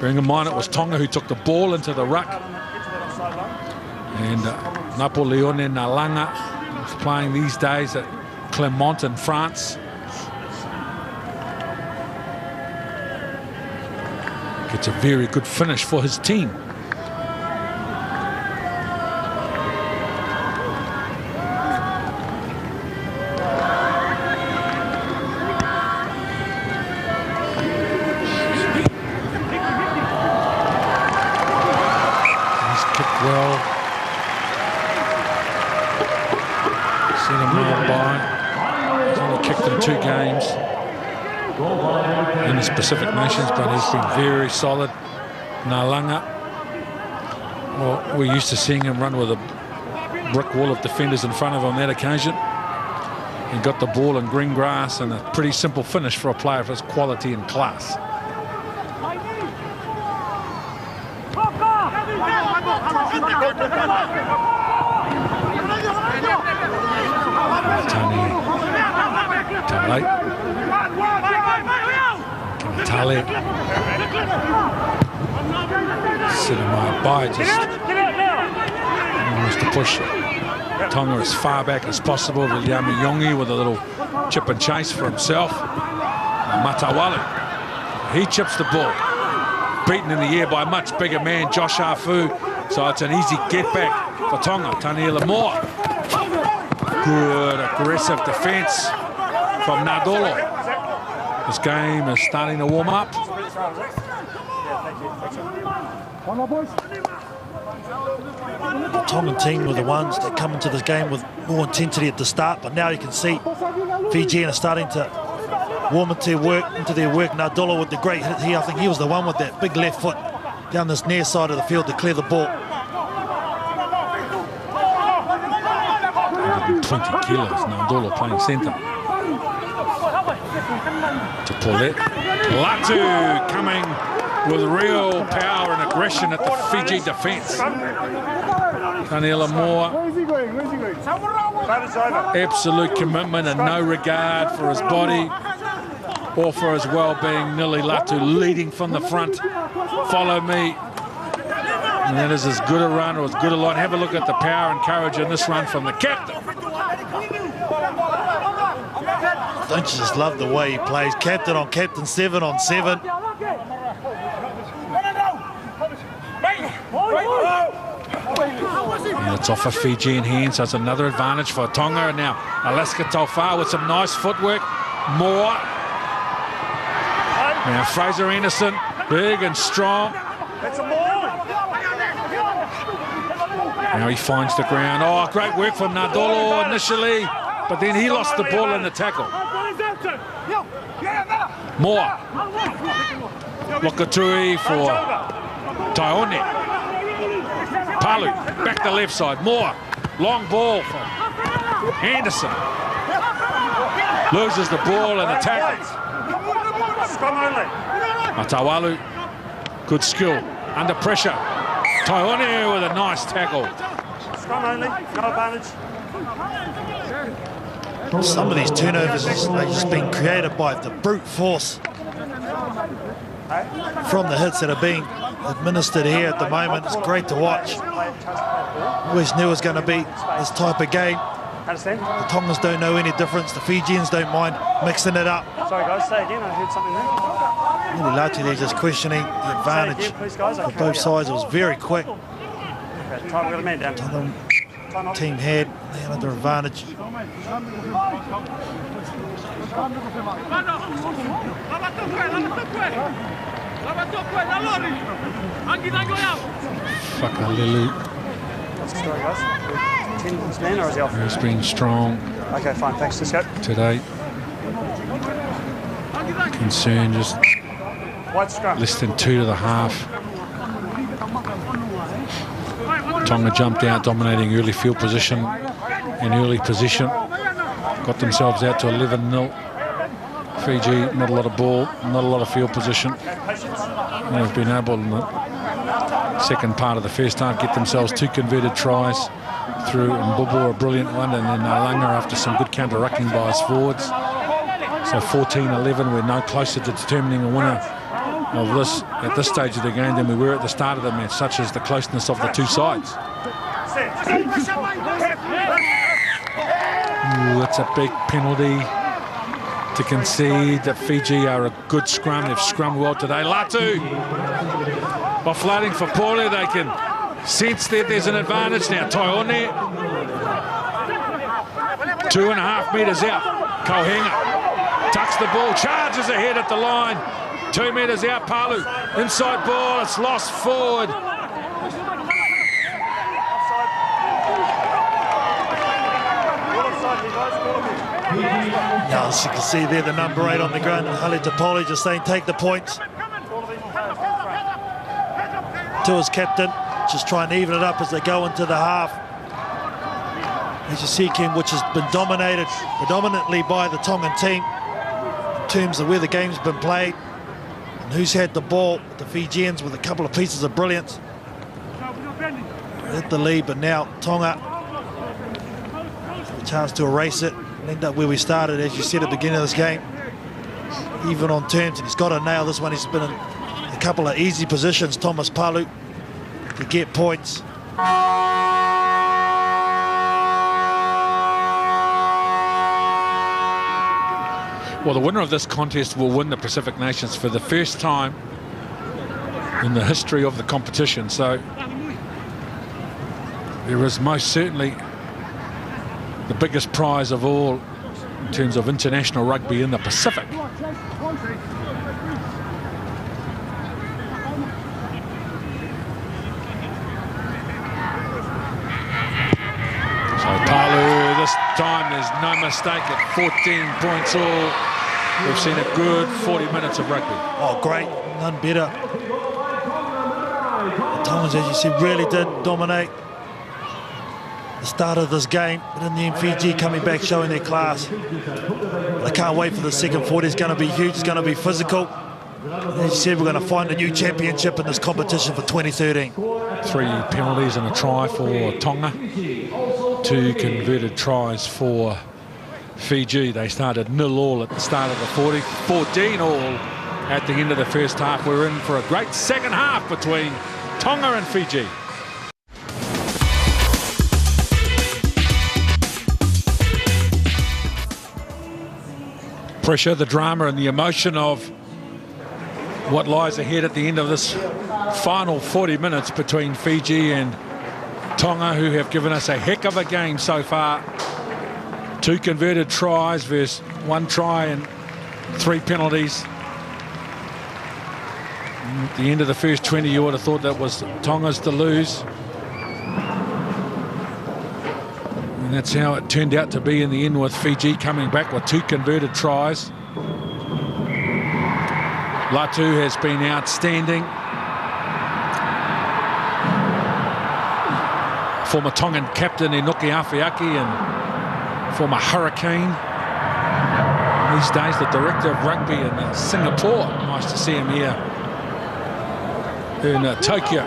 Bearing in mind it was Tonga who took the ball into the ruck, and Napoleone Nalanga is playing these days at Clermont in France. Gets a very good finish for his team. He's kicked well. Seen him run by. He's only kicked in 2 games in the Pacific Nations, but he's been very solid. Nalanga, well, we're used to seeing him run with a brick wall of defenders in front of him on that occasion. He got the ball in green grass, and a pretty simple finish for a player of his quality and class. Tale. Jeremiah Bai just wants to push Tonga as far back as possible. Viliami Yongi with a little chip and chase for himself. Matawalu, he chips the ball. Beaten in the air by a much bigger man, Josh Afu. So it's an easy get back for Tonga. Taniela Moore. Good aggressive defence from Nadolo. This game is starting to warm up. The Tongan team were the ones that come into this game with more intensity at the start, but now you can see Fijian are starting to warm into their work. Nadolo with the great hit here. I think he was the one with that big left foot down this near side of the field to clear the ball. 120 kilos, Nadolo playing centre. To Paulette. Latu coming with real power and aggression at the Fiji defence. Daniela Moore. Absolute commitment and no regard for his body or for his well-being. Nili Latu leading from the front. Follow me. And that is as good a run or as good a line. Have a look at the power and courage in this run from the captain. Don't you just love the way he plays? Captain on captain, 7 on 7. And it's off a Fijian hand, so it's another advantage for Tonga. And now Alaska Taufar with some nice footwork. More. Now Fraser Anderson, big and strong. Now he finds the ground. Oh, great work from Nadolo initially, but then he lost the ball in the tackle. More. Lokatui for Taione. Palu, back the left side. More. Long ball for Anderson. Loses the ball in the tackle. Matawalu, good skill. Under pressure. Taione with a nice tackle. Scrum only, no advantage. Some of these turnovers are just being created by the brute force from the hits that are being administered here at the moment. It's great to watch. Always knew it was going to be this type of game. Understand? The Tongans don't know any difference. The Fijians don't mind mixing it up. Sorry guys, say again, I heard something there. Really Latu there just questioning the advantage for both sides. It was very quick. Okay, time, we've got a man down. The team had they had the advantage. Whakalelu Sorry guys. 10 man or is he off? has been strong Okay, fine, thanks, let's go. today. Concern just White scrum. less than 2 to the half. Tonga jumped out, dominating early field position and early position. Got themselves out to 11-0. Fiji, not a lot of ball, not a lot of field position. They've been able in the second part of the first half get themselves 2 converted tries through, and Bubu a brilliant one, and then Langa after some good counter-rucking by his forwards. So 14-11, we're no closer to determining a winner of this at this stage of the game than we were at the start of the match, such as the closeness of the two sides. Ooh, it's a big penalty to concede. That Fiji are a good scrum. They've scrummed well today. Latu offloading for Paulie. They can sense that there's an advantage now. Taione 2.5 metres out. Kohenga tucks the ball, charges ahead at the line. 2 metres out, Palu. Inside ball, it's lost forward. Now, as you can see there, the number 8 on the ground, Hale Tapoli just saying, take the points. To his captain, just try and even it up as they go into the half. As you see, Ken, which has been dominated predominantly by the Tongan team in terms of where the game's been played and who's had the ball. The Fijians with a couple of pieces of brilliance at the lead, but now Tonga a chance to erase it and end up where we started, as you said at the beginning of this game, even on terms, and he's got to nail this one. He's been in a couple of easy positions, Thomas Palu, to get points. Well, the winner of this contest will win the Pacific Nations for the first time in the history of the competition. So there is most certainly the biggest prize of all in terms of international rugby in the Pacific. So Palu, this time there's no mistake at 14 points all. we've seen a good 40 minutes of rugby. Oh, great. None better. The Tongans, as you said, really did dominate the start of this game, but in the end, Fiji coming back, showing their class. I can't wait for the second 40. It's going to be huge. It's going to be physical. As you said, we're going to find a new championship in this competition for 2013. 3 penalties and a try for Tonga. 2 converted tries for Fiji. They started 0-0 at the start of the 40, 14-all at the end of the first half. We're in for a great second half between Tonga and Fiji. Pressure, the drama and the emotion of what lies ahead at the end of this final 40 minutes between Fiji and Tonga, who have given us a heck of a game so far. 2 converted tries versus 1 try and 3 penalties. At the end of the first 20, you would have thought that was Tonga's to lose. And that's how it turned out to be in the end, with Fiji coming back with 2 converted tries. Latu has been outstanding. Former Tongan captain Inoki Awhiaki and former Hurricane. These days the director of rugby in Singapore. Nice to see him here in Tokyo.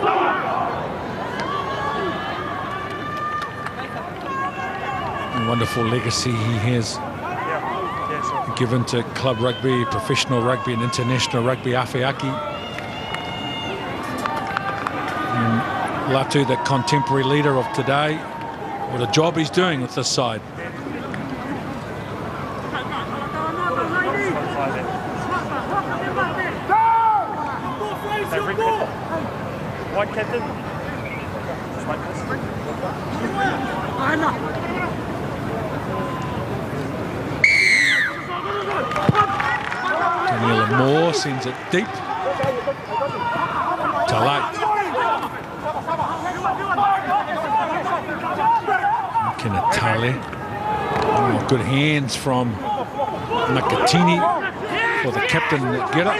A wonderful legacy he has given to club rugby, professional rugby and international rugby, Awhiaki. And Latu, the contemporary leader of today, what a job he's doing with this side. White captain. Daniela Moore sends it deep. Talai. Kinatale. Oh, good hands from Nakatini for the captain, Gera.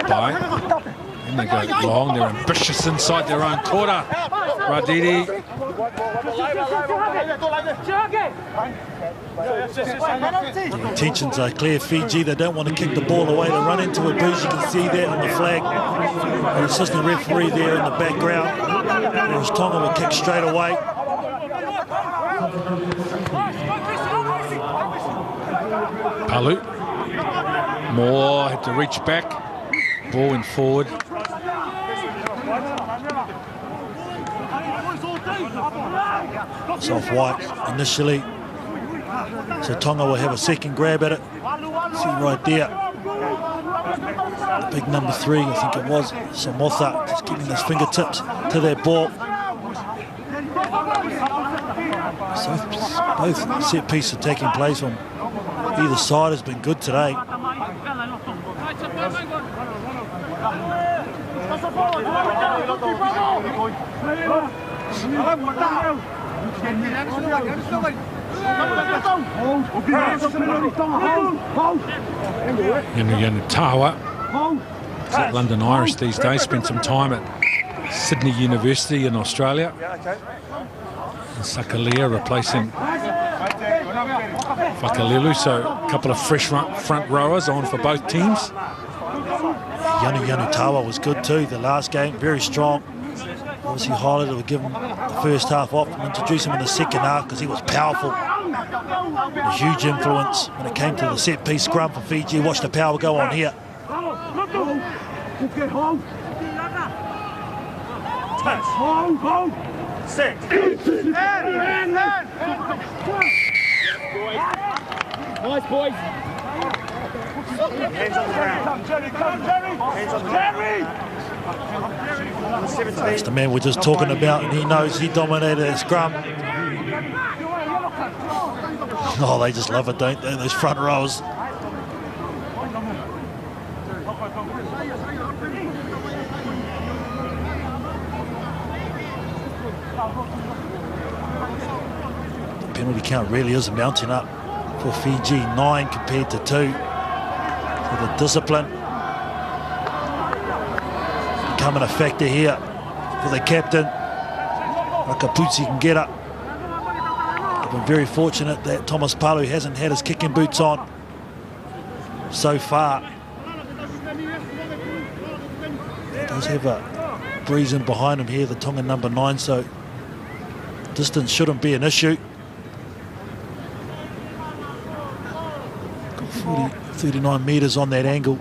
By. And they go long. They're ambitious inside their own quarter. Radidi. The intentions are clear. Fiji, they don't want to kick the ball away. They run into it, Bruce. You can see that on the flag. The assistant referee there in the background. Whereas Tonga will kick straight away. Palu. Moore had to reach back. Ball in forward. It's off white initially. So Tonga will have a second grab at it. See right there. The big number 3, I think it was, Samotha, just getting his fingertips to that ball. So both set pieces are taking place from either side has been good today. Tawa, at London Irish these days, spent some time at Sydney University in Australia. And Sakalia replacing Fakalilu, so a couple of fresh front rowers on for both teams. Yanu Tawa was good too, the last game, very strong. Obviously highlighted, would give him the first half off and introduce him in the second half because he was powerful. A huge influence when it came to the set piece scrum for Fiji. Watch the power go on here. Set. Nice, boys. Hands on the ground. Hands on the ground. That's the man we're just talking about, and he knows he dominated that scrum. Oh, they just love it, don't they, those front rows. The penalty count really is mounting up. for Fiji, 9 compared to 2. So the discipline becoming a factor here for the captain. Rakaputsi can get up. They've been very fortunate that Thomas Palu hasn't had his kicking boots on so far. He does have a breeze in behind him here, the Tongan number 9, so distance shouldn't be an issue. Got 39 metres on that angle.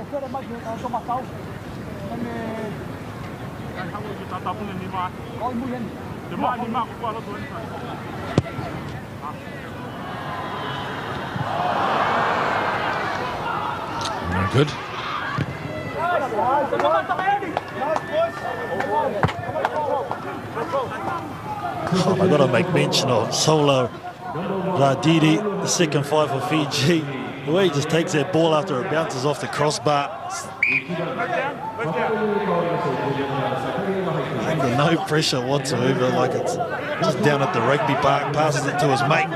Very good. I've got to make mention of Sola Radidi, the second 5 for Fiji. The way he just takes that ball after it bounces off the crossbar. Under no pressure whatsoever, like it's just down at the rugby park, passes it to his mate.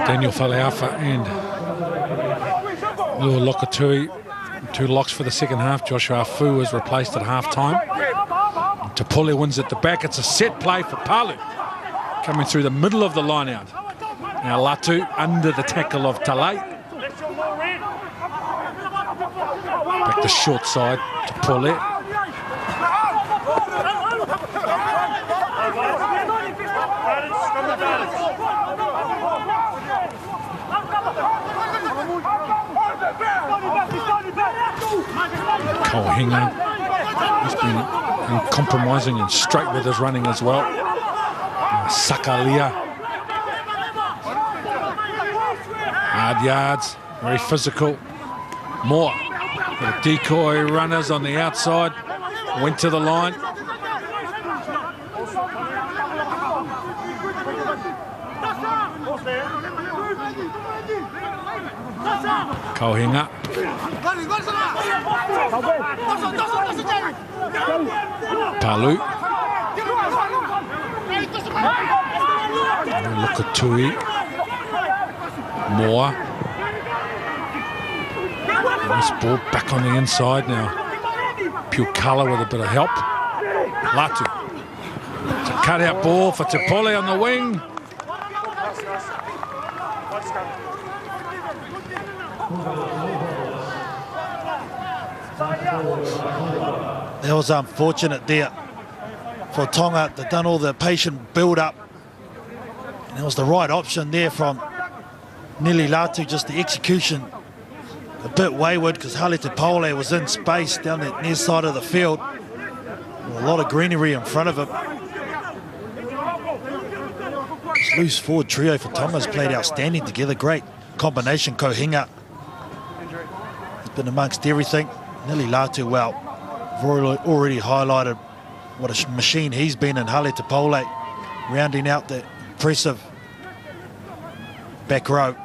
Daniel Faleafa and Lua Lokatui, 2 locks for the second half. Joshua Afu was replaced at half-time. Tapule wins at the back. It's a set play for Palu, coming through the middle of the line-out. Now Latu under the tackle of Talay. Back to short side to Paulet. Kohinga, he's been uncompromising and straight with his running as well. Sakalia, hard yards, very physical. More, the decoy runners on the outside, went to the line. Kohinga. Palu. Look at Tui. Moore. Nice ball back on the inside now. Pukala with a bit of help. Latu. It's a cut-out ball for Tapole on the wing. That was unfortunate there for Tonga. They've done all the patient build-up. And it was the right option there from Nili Latu, just the execution a bit wayward because Hale Tapole was in space down the near side of the field. A lot of greenery in front of him. This loose forward trio for Tonga's played outstanding together. Great combination. Kohinga has been amongst everything. Nili Latu, well, I've already highlighted what a machine he's been in. Hale Tapole rounding out the impressive back row.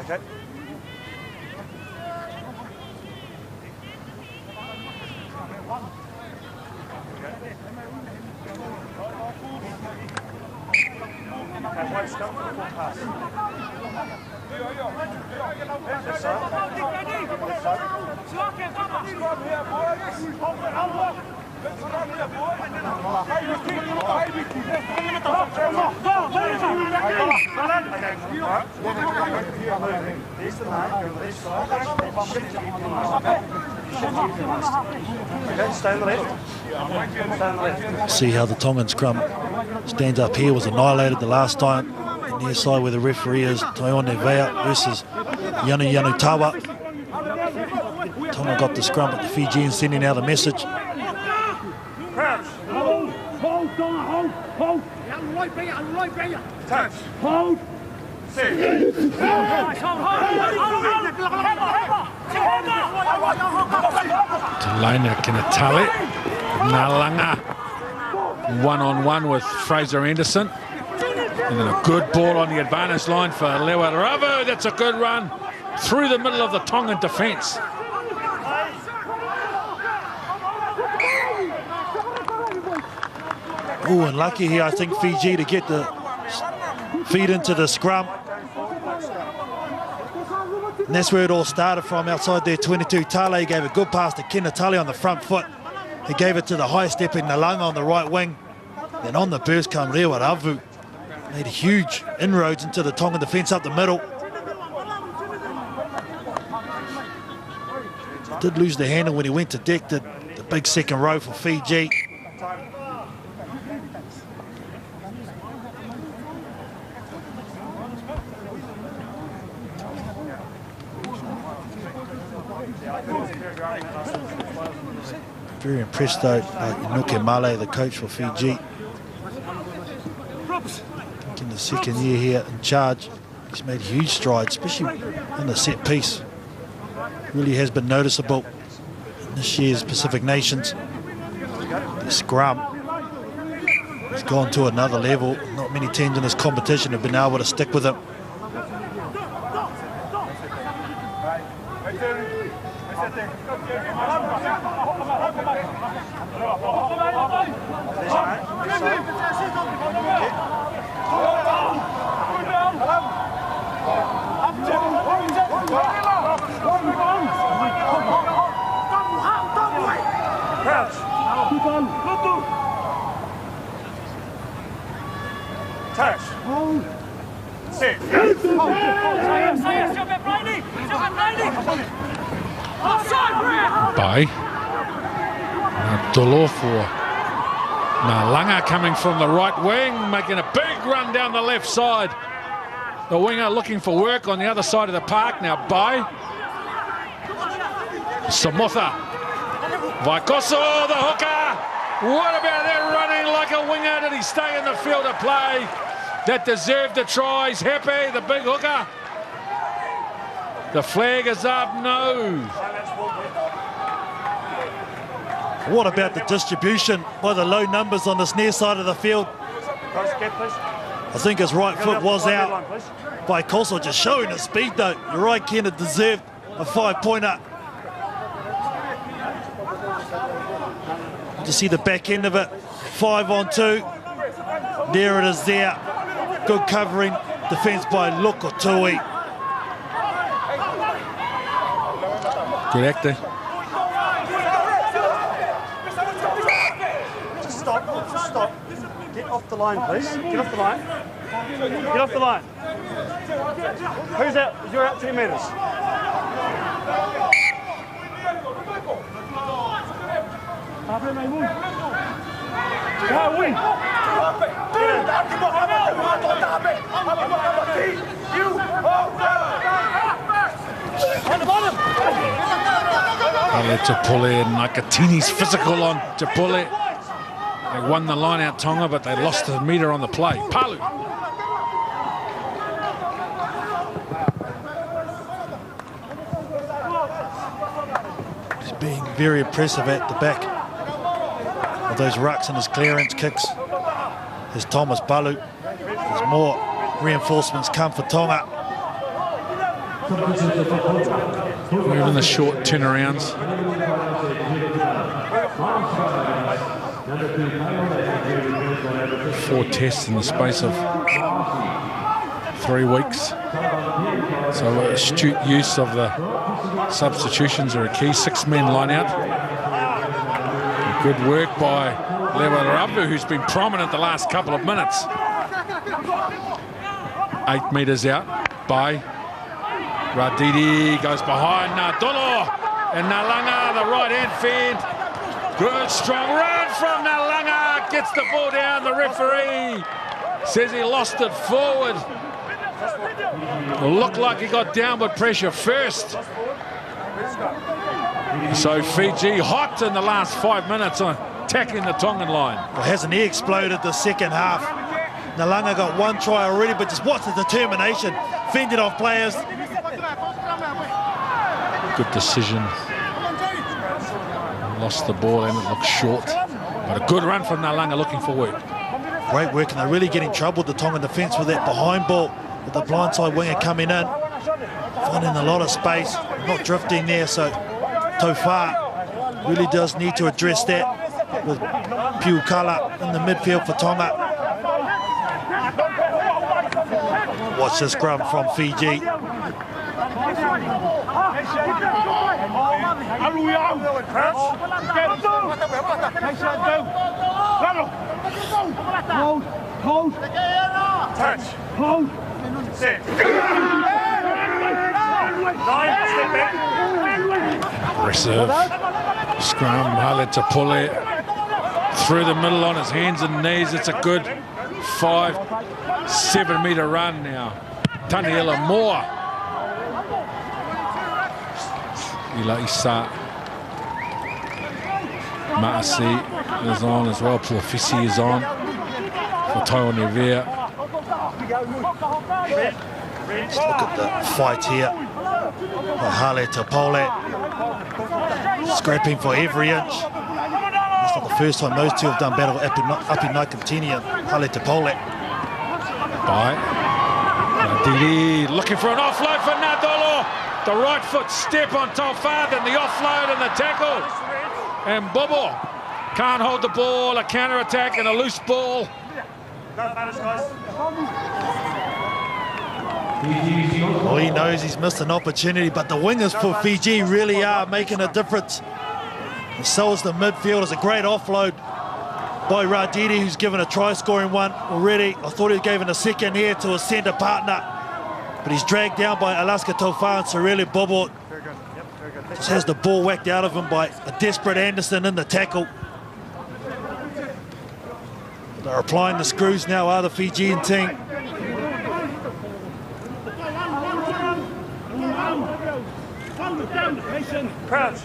Okay. See how the Tongan scrum stands up here. Was annihilated the last time. Near side where the referee is Taione Nevea versus Yanu Tawa. Tonga got the scrum, but the Fijians sending out a message. Hold. Laina Kinatale. Nalanga. One-on-one with Fraser Anderson. And then a good ball on the advantage line for Lewa Ravu. That's a good run through the middle of the Tongan defence. Oh, and lucky here, I think, Fiji to get the feed into the scrum. And that's where it all started from, outside their 22. Tale gave a good pass to Kenatale on the front foot. He gave it to the high-stepping Nalanga on the right wing. Then on the burst come Rewa Ravu. Made huge inroads into the Tongan defence up the middle. Did lose the handle when he went to deck the big second row for Fiji. Very impressed though by Inuke Male, the coach for Fiji. In the second year here in charge, he's made huge strides, especially in the set piece. Really has been noticeable in this year's Pacific Nations. The scrum has gone to another level. Not many teams in this competition have been able to stick with him. By Dolo for Nalanga coming from the right wing, making a big run down the left side. The winger looking for work on the other side of the park now. By Samotha Vaikoso, the hooker. What about that, running like a winger? Did he stay in the field of play? That deserved the try. He's happy, the big hooker. The flag is up, no. What about the distribution by the low numbers on this near side of the field? I think his right foot was out. By Koso just showing his speed though. You're right, Ken, it deserved a 5-pointer. To see the back end of it, 5-on-2. There it is there. Good covering, defence by Lokotui. Good acting. Just stop. Get off the line, please. Get off the line. Get off the line. Who's out? You're out 10 metres. Ale Tapule and Nakatini's physical on Tapule. They won the line out Tonga, but they lost the metre on the play. Palu. He's being very impressive at the back of those rucks and his clearance kicks. There's Thomas Palu. There's more reinforcements come for Tonga. Even the short turnarounds. 4 tests in the space of 3 weeks. So astute use of the substitutions are a key. 6-man line out. Good work by Lewa Ravu, who's been prominent the last couple of minutes. 8 metres out by Radidi, goes behind Nadolo and Nalanga, the right-hand fend. Good strong run from Nalanga, gets the ball down. The referee says he lost it forward. It looked like he got downward pressure first. So Fiji hot in the last 5 minutes on attacking the Tongan line. Well, hasn't he exploded the second half? Nalanga got 1 try already, but just watch the determination. Fended off players. Good decision. Lost the ball and it looked short. But a good run from Nalanga looking for work. Great work, and they're really getting troubled, the Tongan defence, with that behind ball, with the blindside winger coming in. Finding a lot of space, not drifting there, so Tofar really does need to address that. with Piukala in the midfield for Tonga. Watch this scrum from Fiji. Hold. Touch. Hold. Sit. Aggressive. Scrum, Hale Tapule. Through the middle on his hands and knees. It's a good 5-7 metre run now. Taniela Moore. Ila Isa. Maasi is on as well. Puafisi is on. For Taiwan Nevea. Let's look at the fight here by Hale Tapole. Scrapping for every inch. It's not the first time those two have done battle. Api Naikatini and Hale Tapole. By Didi looking for an offload for Nadolo. The right foot step on Tolfad and the offload and the tackle. And Bobo can't hold the ball. A counter attack and a loose ball. Well, he knows he's missed an opportunity, but the wingers for Fiji really are making a difference. And so is the midfield. It's a great offload by Radidi, who's given a try-scoring one already. I thought he gave a second here to his centre partner, but he's dragged down by Alaska Tofa and Cirili Bobo. Just has the ball whacked out of him by a desperate Anderson in the tackle. They're applying the screws now, are the Fijian team. Crouch.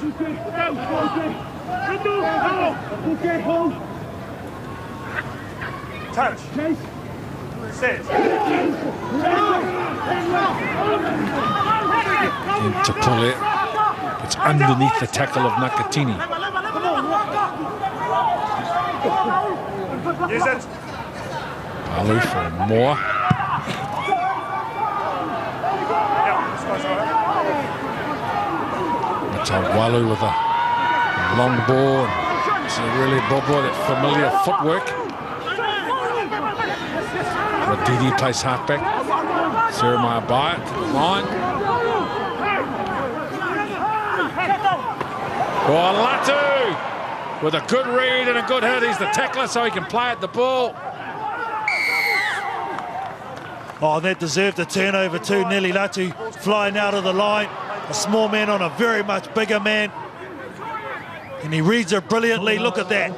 Touch. Sit. To pull it. It's underneath the tackle of Nakatini. Use it. Palu for more. Walu with a long ball. It's a really Bobo, that familiar footwork. Radidi plays halfback. Jeremiah Byatt line. Oh, Latu with a good read and a good hit. He's the tackler, so he can play at the ball. Oh, that deserved a turnover too. Nelly Latu flying out of the line. A small man on a very much bigger man. And he reads it brilliantly. Look at that.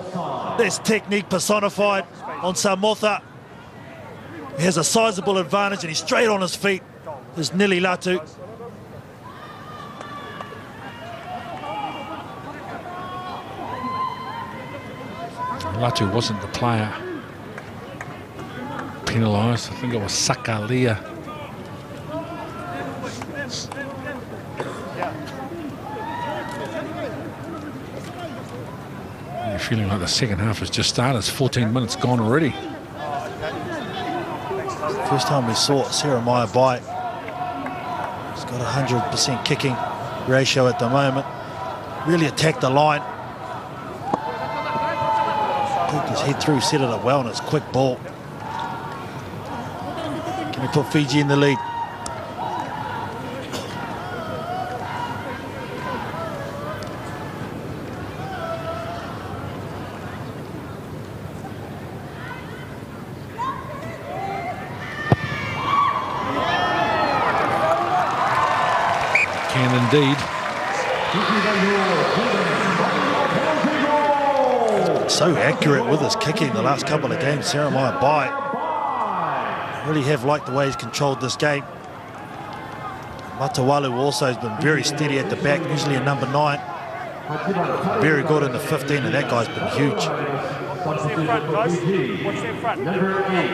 That's technique personified on Samotha. He has a sizable advantage and he's straight on his feet. There's Nelly Latu. Latu wasn't the player penalised. I think it was Sakalia. You're feeling like the second half has just started. It's 14 minutes gone already. First time we saw Jeremiah Byatt. He's got 100% kicking ratio at the moment. Really attacked the line. Poked his head through, set it up well, and it's a quick ball. Can we put Fiji in the lead? Can indeed. So accurate with his kicking the last couple of games, Jeremiah Byatt. Really have liked the way he's controlled this game. Matawalu also has been very steady at the back, usually a number 9. Very good in the 15, and that guy's been huge. What's in front, guys? What's in front? Number 8.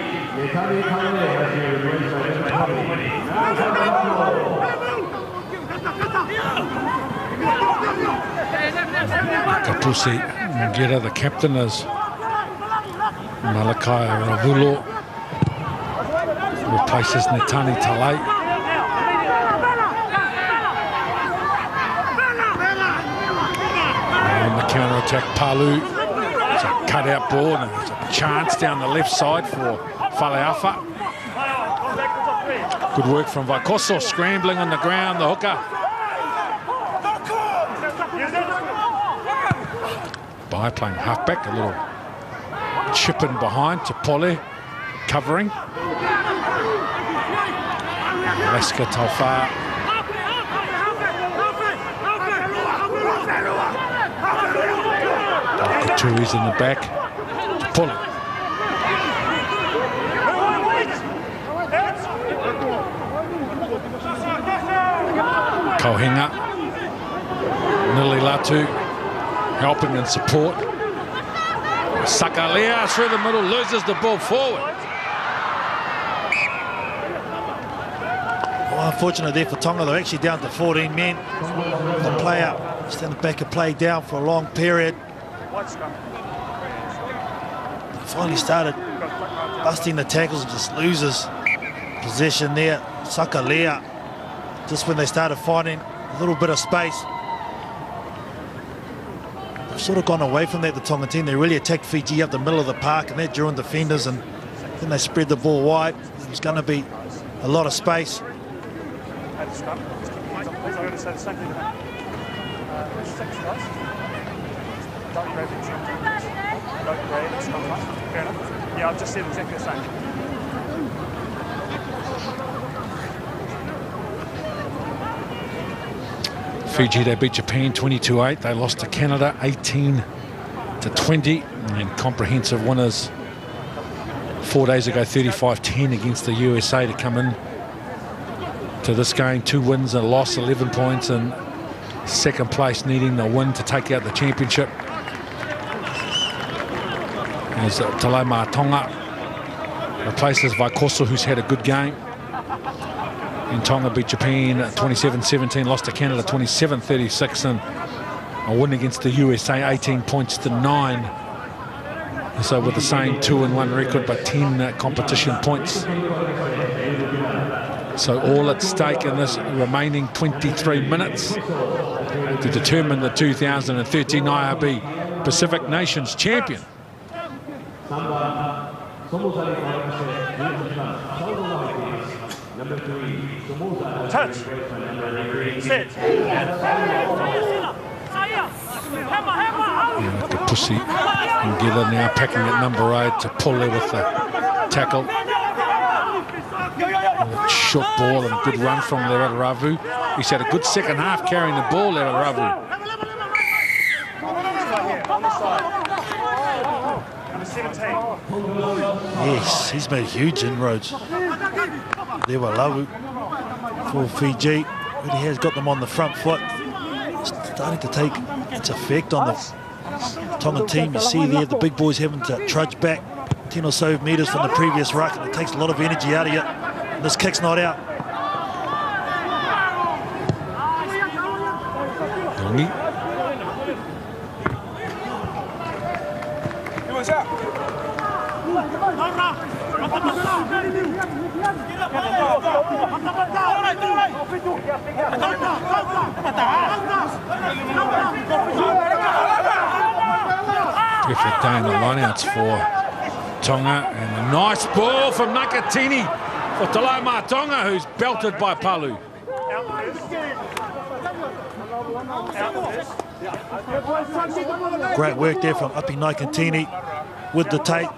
Kapusi Ngira, the captain, as Malakai Ravulu replaces Netani Talai. On the counter attack, Palu cut out ball, and there's a chance down the left side for Faleafa. Good work from Vaikoso, scrambling on the ground, the hooker. By playing halfback, a little chip in behind to Pole, covering. Leska Taufa. Tui's in the back to Pole. Kauhinga, Nili Latu helping and support. Sakalea through the middle, loses the ball forward. Well, unfortunately there for Tonga, they're actually down to 14 men. The player stand the back of play down for a long period. They finally started busting the tackles and just loses possession there. Sakalea, just when they started finding a little bit of space. They've sort of gone away from that, the Tongan team. They really attacked Fiji up the middle of the park, and that drew in defenders, and then they spread the ball wide. There's going to be a lot of space. Yeah, I've just said exactly the same. Fiji, they beat Japan 22-8. They lost to Canada 18-20. And comprehensive winners 4 days ago, 35-10 against the USA to come in to this game. 2 wins, a loss, 11 points, and second place needing the win to take out the championship. As Talaima Tonga replaces Vaikoso, who's had a good game. And Tonga beat Japan 27-17, lost to Canada 27-36, and a win against the USA 18 points to 9. So with the same 2-1 record, but 10 competition points. So all at stake in this remaining 23 minutes to determine the 2013 IRB Pacific Nations champion. Touch. Sit. Pussy and Gila now packing at number 8 to pull there with the tackle. Short ball and a good run from Lerataravu. He's had a good second half carrying the ball, Lerataravu. Yes, he's made huge inroads. There were Lavu for Fiji. Really has got them on the front foot. Starting to take its effect on the Tongan team. You see there the big boys having to trudge back 10 or so metres from the previous ruck, and it takes a lot of energy out of you. And this kick's not out. Yongi. Effort down the lineouts for Tonga, and a nice ball from Nakatini for Talaima Tonga, who's belted by Palu. Great work there from Api Nakatini with the tape.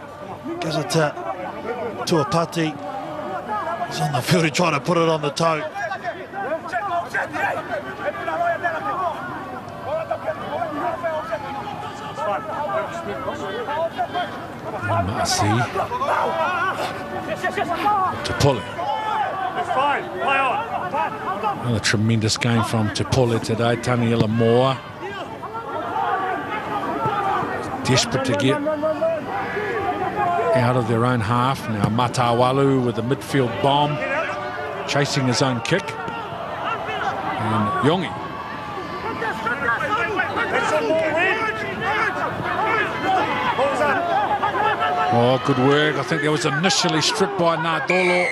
Gives it to Tuapati. He's on the field, he's trying to put it on the toe. Masi to Pole. Another tremendous game from Te Pole today. Taniela Moore desperate to get out of their own half. Now Matawalu with the midfield bomb, chasing his own kick. And Yongi. Oh, good work. I think that was initially stripped by Nadolo.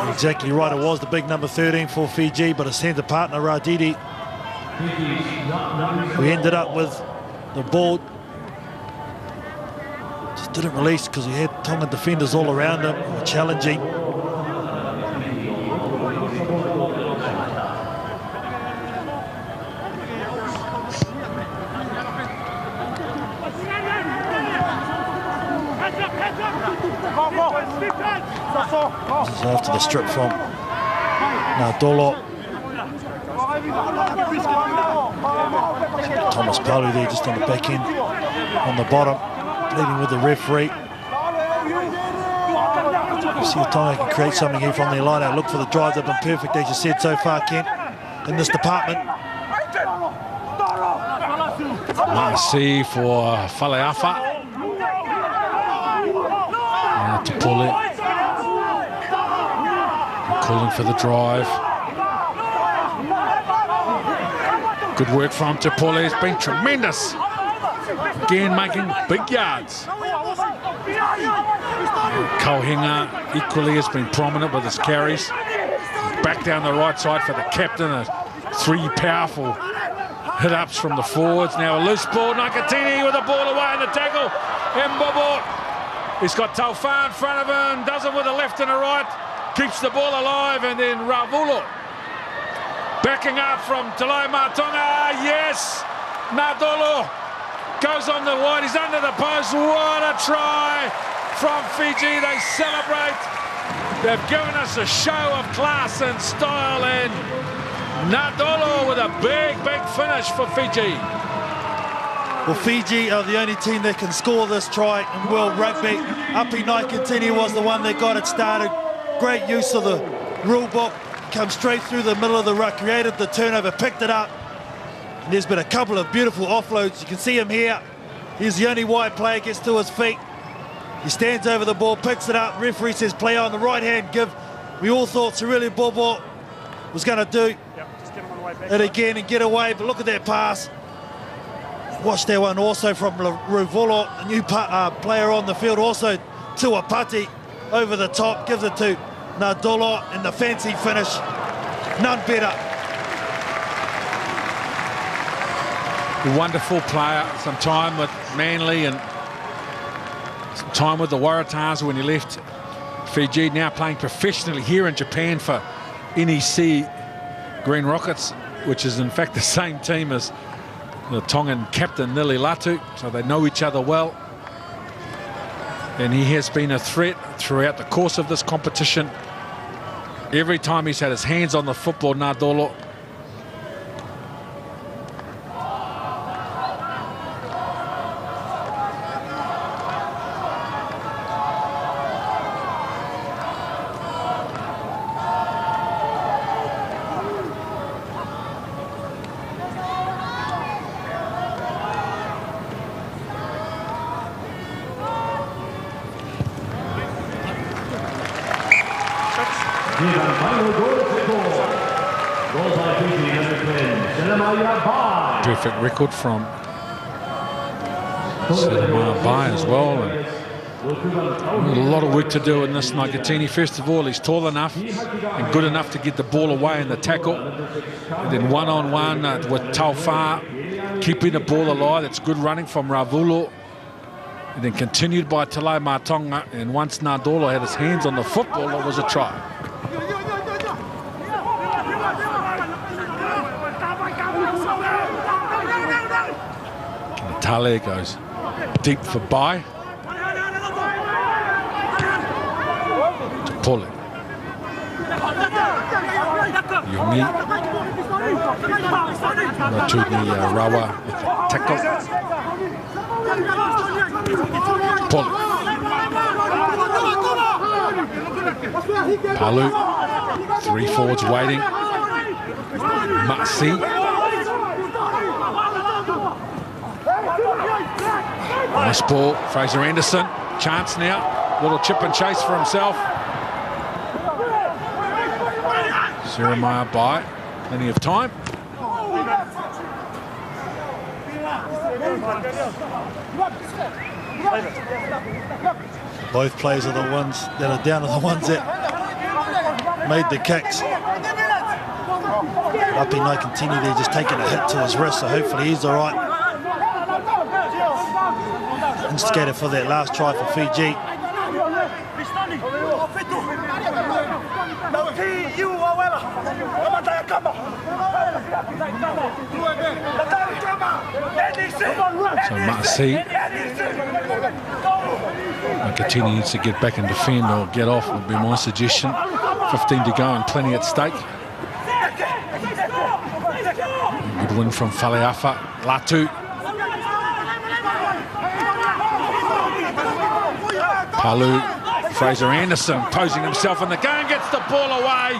Exactly right, it was the big number 13 for Fiji, but his centre partner Radidi We ended up with the ball. Just didn't release because he had Tonga defenders all around him, challenging. This is after the strip from Nadolo. Thomas Palu there just on the back end, on the bottom, leading with the referee. You see if Tonga can create something here from their line out. Look for the drive. They've been perfect, as you said so far, Kent, in this department. Marcy for Faleafa. Now to pull it. Calling for the drive. Good work from Tupule. It's been tremendous. Again, making big yards. Kauhinga equally has been prominent with his carries. Back down the right side for the captain. 3 powerful hit-ups from the forwards. Now a loose ball. Nakatini with the ball away in the tackle. Mbobo. He's got Taufa in front of him. Does it with a left and a right. Keeps the ball alive, and then Ravulo backing up from Talai Matonga. Yes, Nadolo goes on the wide. He's under the post. What a try from Fiji. They celebrate. They've given us a show of class and style, and Nadolo with a big finish for Fiji. Well, Fiji are the only team that can score this try in World Rugby. Api Naikatini was the one that got it started. Great use of the rule book, come straight through the middle of the ruck, created the turnover, picked it up. And there's been a couple of beautiful offloads. You can see him here. He's the only wide player, gets to his feet. He stands over the ball, picks it up. Referee says play on the right hand give. We all thought Cirili Bobo was going to do it again and get away, but look at that pass. Watch that one also from Ruvolo, a new player on the field, also Tuapati over the top, gives it to Nadolo, and the fancy finish, none better. A wonderful player, some time with Manly and some time with the Waratahs when he left Fiji, now playing professionally here in Japan for NEC Green Rockets, which is in fact the same team as the Tongan captain Nili Latu, so they know each other well. And he has been a threat throughout the course of this competition. Every time he's had his hands on the football, Nadolo. Perfect record from Selemar Bai as well. And a lot of work to do in this Nagatini. First of all, he's tall enough and good enough to get the ball away in the tackle. And then one-on-one with Taufa, keeping the ball alive. That's good running from Ravulo. And then continued by Talai Matonga. And once Nadolo had his hands on the football, it was a try. Tale goes deep for Bai. To pull it. Yomi. Matuni Rawa with the tackle. Pull it. Palu. 3 forwards waiting. Matsi. Nice ball, Fraser Anderson. Chance now. Little chip and chase for himself. Jeremiah Bai. Plenty of time. Both players are the ones that are down to the ones that made the kicks. Up in Naikantini there, just taking a hit to his wrist, so hopefully he's all right. Instigator for that last try for Fiji. So Matasi, Naikantini needs to get back and defend or get off would be my suggestion. 15 to go and plenty at stake. Good win from Faleafa. Latu. Palu. Fraser Anderson posing himself in the game, gets the ball away.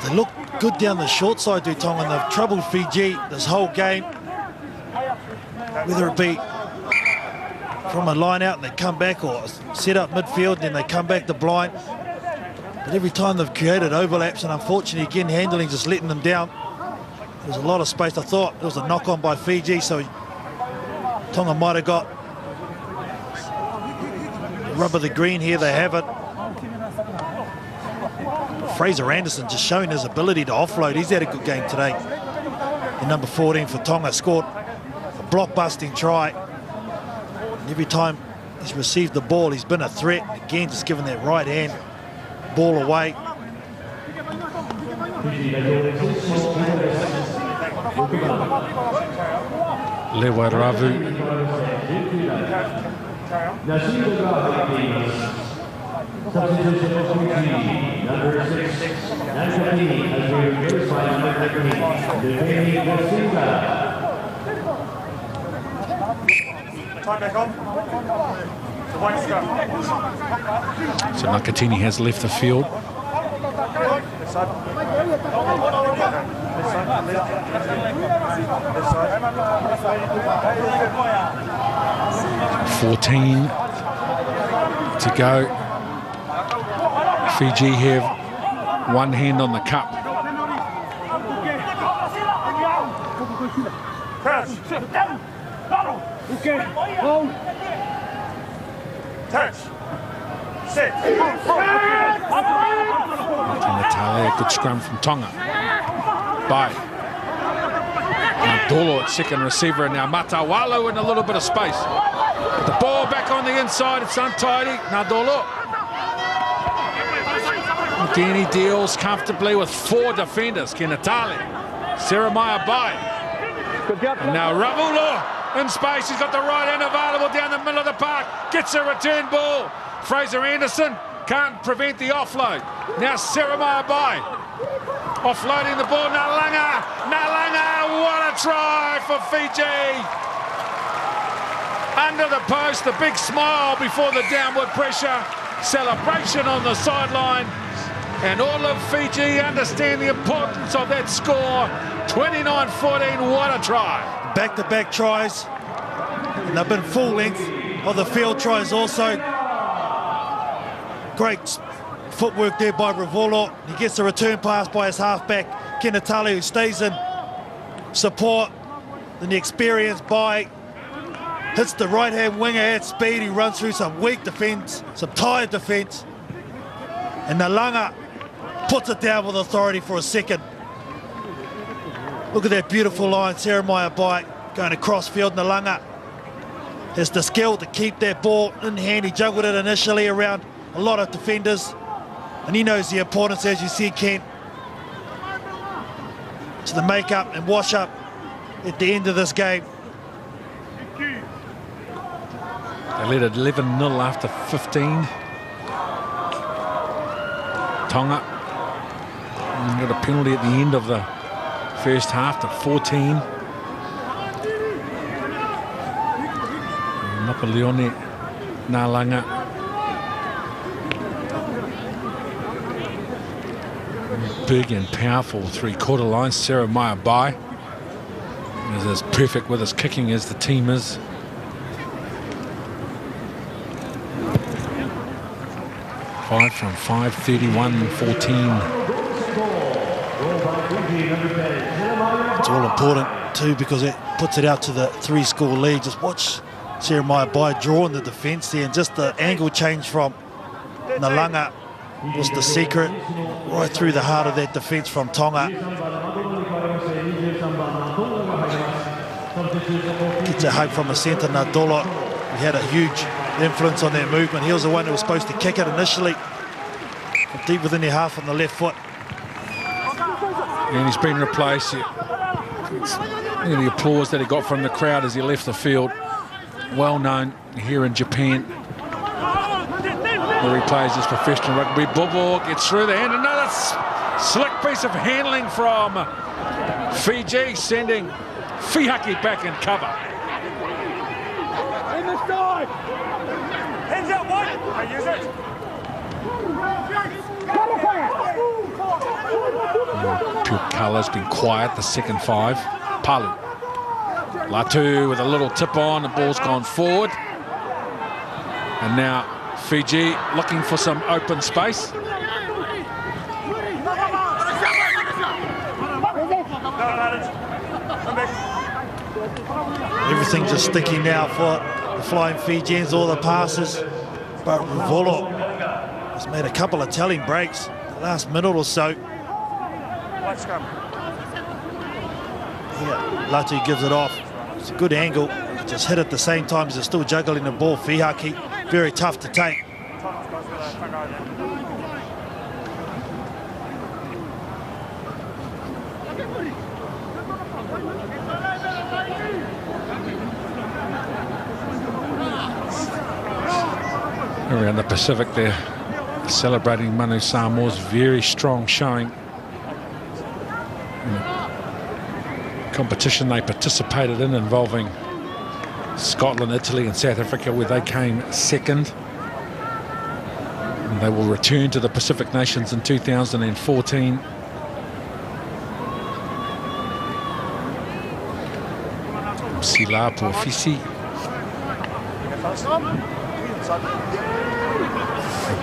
They look good down the short side, do Tonga, and they've troubled Fiji this whole game. Whether it be from a line out and they come back, or set up midfield and then they come back to blind. But every time they've created overlaps, and unfortunately again handling just letting them down. There's a lot of space. I thought it was a knock on by Fiji, so Tonga might have got the rub of the green here. They have it. Fraser Anderson just showing his ability to offload. He's had a good game today. The number 14 for Tonga scored a block-busting try. And every time he's received the ball, he's been a threat. Again, just giving that right hand ball away. Lewa Ravu. Substitution for Fiji, number 6, Nankatini, has been replaced by number 13, defending Gasinga. Time back on. The white scrum. So Nankatini has left the field. Left side. Left side. 14 to go. Fiji have one hand on the cup. Touch. Sit. Natale, a good scrum from Tonga. Bye. Now Dolo at second receiver, and now Matawalu in a little bit of space. The ball back on the inside, it's untidy. Now Dolo. Again, he deals comfortably with 4 defenders. Kenatale, Jeremiah Bai. Now Ravulo in space. He's got the right hand available down the middle of the park. Gets a return ball. Fraser Anderson can't prevent the offload. Now Jeremiah Bai offloading the ball. Nalanga. What a try for Fiji. Under the post, the big smile before the downward pressure. Celebration on the sideline. And all of Fiji understand the importance of that score. 29-14, what a try. Back-to-back tries. And they've been full length of the field tries also. Great footwork there by Ravolo. He gets a return pass by his halfback, Kenatale, who stays in support. Then the experienced by hits the right-hand winger at speed. He runs through some weak defence, some tired defence. And Nalanga puts it down with authority for a second. Look at that beautiful line. Jeremiah Bai going across field. Nalanga has the skill to keep that ball in hand. He juggled it initially around a lot of defenders. And he knows the importance, as you see, Kent, to the make-up and wash-up at the end of this game. They led it 11-0 after 15. Tonga got a penalty at the end of the first half to 14. Napoleone Nalanga. Big and powerful three-quarter line. Jeremiah Bai is as perfect with his kicking as the team is. Five from 5, 31-14. It's all important too, because it puts it out to the 3-score lead. Just watch Jeremiah Bai drawing the defence there, and just the angle change from Nalanga was the secret, right through the heart of that defence from Tonga. Gets a hug from the centre, Nadola. He had a huge influence on their movement. He was the one who was supposed to kick it initially, from deep within their half on the left foot. And he's been replaced. And the applause that he got from the crowd as he left the field, well known here in Japan, where he plays his professional rugby. Bobo gets through the hand. Another slick piece of handling from Fiji, sending Fihaki back in cover. Hands out wide. I use it. Pure colour's been quiet, the second 5. Palu. Latu with a little tip on, the ball's gone forward. And now Fiji looking for some open space. Everything's just sticky now for the Flying Fijians, all the passes. But Ruvolo has made a couple of telling breaks the last minute or so. Yeah, Latu gives it off. It's a good angle. Just hit at the same time as they're still juggling the ball. Fihaki, very tough to take. Around the Pacific there, celebrating Manu Samoa's very strong showing. Competition they participated in involving Scotland, Italy and South Africa, where they came second. And they will return to the Pacific Nations in 2014. Sila Porfisi.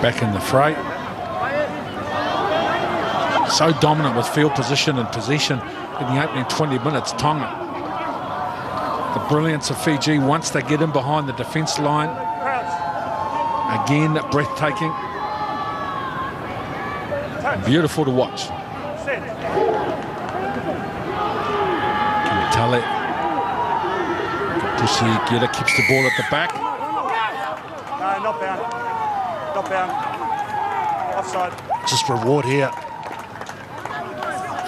Back in the fray. So dominant with field position and possession in the opening 20 minutes, Tonga. The brilliance of Fiji once they get in behind the defence line. Again, breathtaking. Beautiful to watch. Kimitale. Kapusi Gera keeps the ball at the back. No, not bound. Not bound. Offside. Just reward here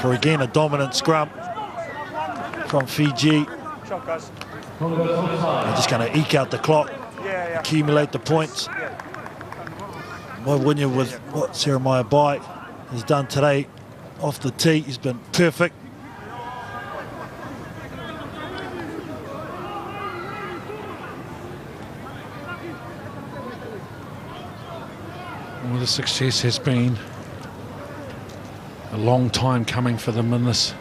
for again a dominant scrum from Fiji. Shot, guys. They're just going to eke out the clock, accumulate the points. Why wouldn't you with what Jeremiah Bai has done today off the tee? He's been perfect. Well, the success has been a long time coming for them in this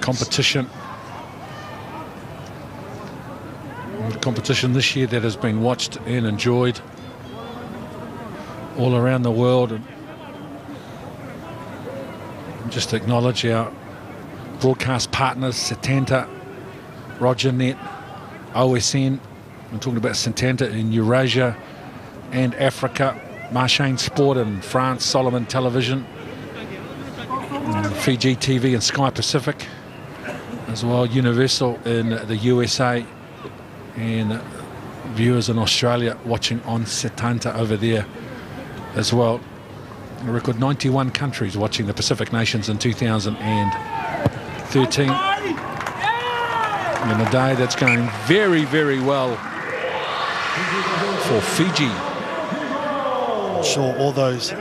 competition. The competition this year that has been watched and enjoyed all around the world. And just acknowledge our broadcast partners, Setanta, RogerNet, OSN. I'm talking about Setanta in Eurasia and Africa, Marchain Sport in France, Solomon Television, Fiji TV and Sky Pacific, as well Universal in the USA, and viewers in Australia watching on Setanta over there as well. A record 91 countries watching the Pacific Nations in 2013. And a day that's going very, very well for Fiji. I'm sure all those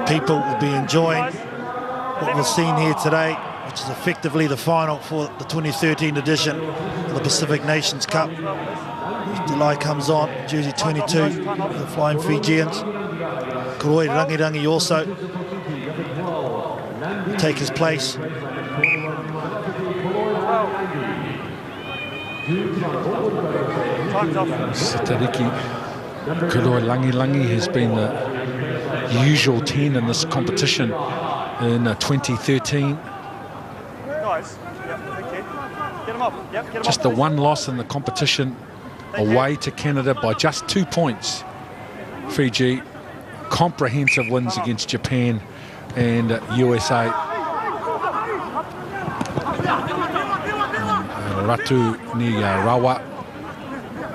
people will be enjoying what we've seen here today, which is effectively the final for the 2013 edition of the Pacific Nations Cup. July comes on, jersey 22, the Flying Fijians. Koroi Rangirangi also will take his place. Satariki Koroi Rangirangi has been the usual 10 in this competition in 2013. Guys, thank you. Get him up. Get him just up, the please. one loss in the competition, away to Canada by just 2 points. Fiji comprehensive wins against Japan and USA. Ratu ni Rawa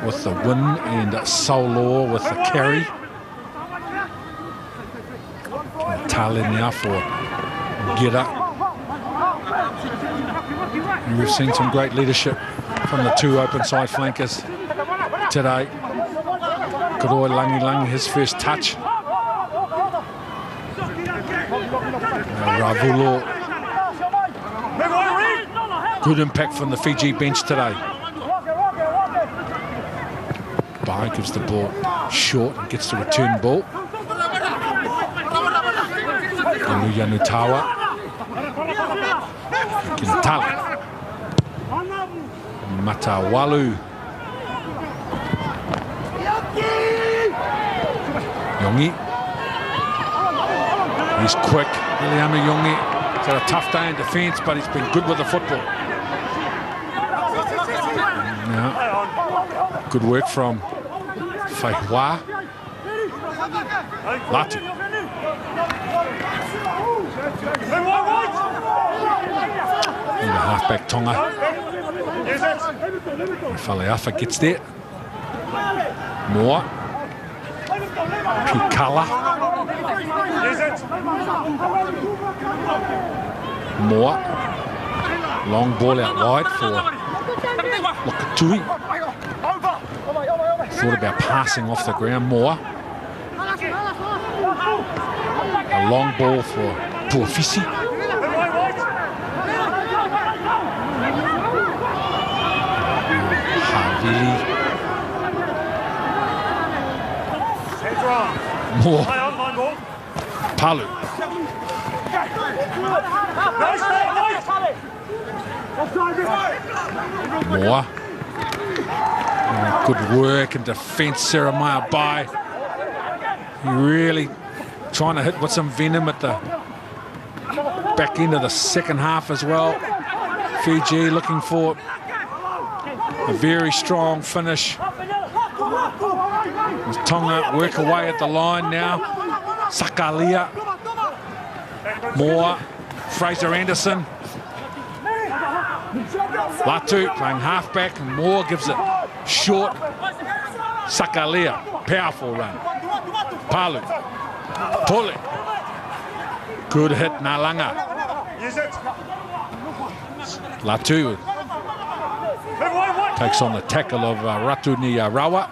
with the win and Solor with the carry. Tale now for Gera. And we've seen some great leadership from the two open side flankers today. Koroi Langi, his first touch. Ravulo. Good impact from the Fiji bench today. Bai gives the ball short and gets the return ball. Yanutawa. Kintala. Matawalu. Yongi. He's quick. Iliamu Yongi. He's had a tough day in defence, but he's been good with the football. Now, good work from Feiwa. Latu. And the halfback Tonga. Faleafa gets there. More. Pikala. More. Long ball out wide for Lokatui. Thought about passing off the ground. More. A long ball for Puafisi. Havili. More. Palu. More. Good work in defence, Jeremiah Bai. He really trying to hit with some venom at the back end of the second half as well. Fiji looking for a very strong finish. As Tonga work away at the line now. Sakalia. More. Fraser Anderson. Latu playing halfback, and Moore gives it short. Sakalia, powerful run. Palu, pull it. Good hit, Nalanga. Latu takes on the tackle of Ratu ni Rawa.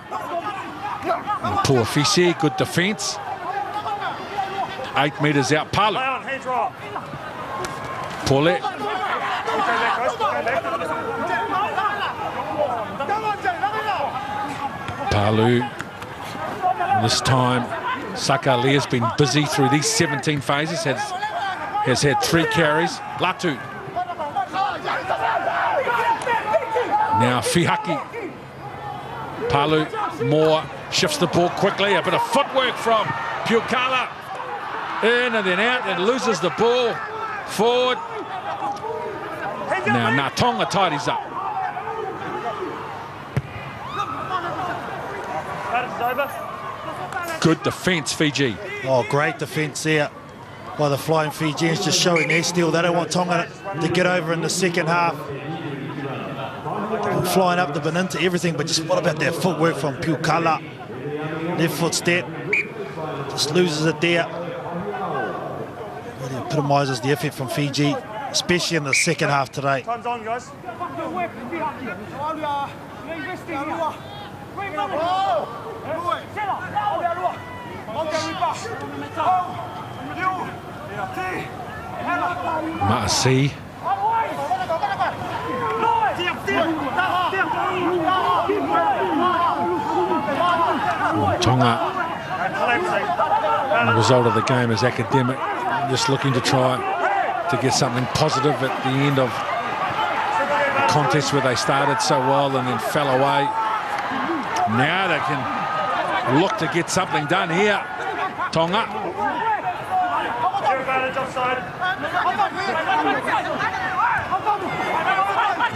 Puafisi, good defence. 8 metres out, Palu. Pull it. Palu. This time, Sakalia has been busy through these 17 phases, has had 3 carries. Latu. Now Fihaki. Palu, more, shifts the ball quickly. A bit of footwork from Piukala. In and then out and loses the ball. Forward. Now Tonga tidies up. Good defence, Fiji. Oh, great defence there by the Flying Fijians, just showing their steel. They don't want Tonga to get over in the second half. Flying up the bin into everything, but just what about that footwork from Piukala? Left foot step, just loses it there. Really epitomises the effort from Fiji, especially in the second half today. Time's on, guys. Ma'asi. Tonga. The result of the game is academic. Just looking to try to get something positive at the end of a contest where they started so well and then fell away. Now they can look to get something done here. Tonga.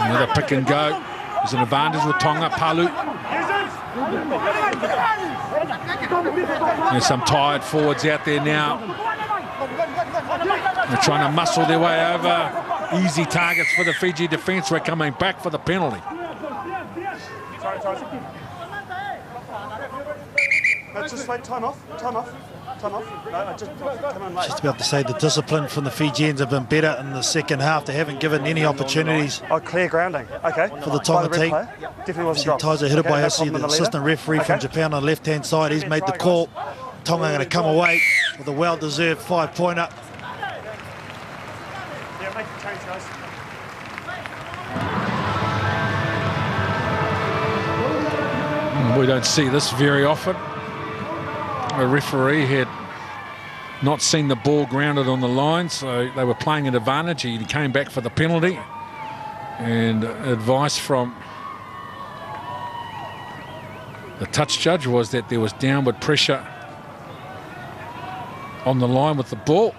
Another pick and go. There's an advantage with Tonga. Palu. There's some tired forwards out there now. They're trying to muscle their way over. Easy targets for the Fiji defence. We're coming back for the penalty. Just wait, time off. No, just come on, Just about to say the discipline from the Fijians have been better in the second half. They haven't given any opportunities. Oh, clear grounding. Okay. For the Tonga team. Definitely wasn't dropped. Ties are hit by no Hissy, problem the in leader. assistant referee from Japan on the left-hand side. He's made the call. Tonga are going to come away with a well-deserved 5-pointer. Yeah, make the change, guys. We don't see this very often. The referee had not seen the ball grounded on the line, so they were playing an advantage. He came back for the penalty, and advice from the touch judge was that there was downward pressure on the line with the ball.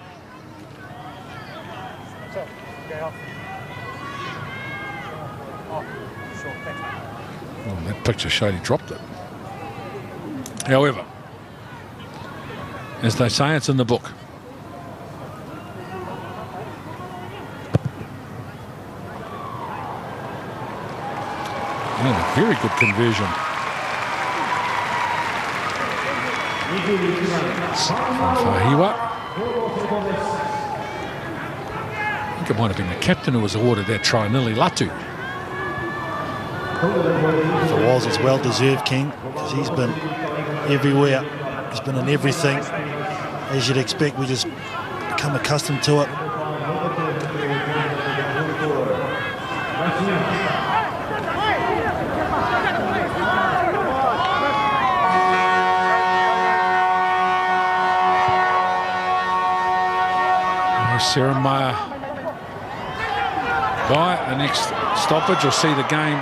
Well, that picture showed he dropped it. However, as they say, it's in the book. And a very good conversion. From Fahiwa. I think it might have been the captain who was awarded that try, Nili Latu. For Walls, it's well-deserved, King, because he's been everywhere. He's been in everything. As you'd expect, we just become accustomed to it. Jeremiah by the next stoppage will see the game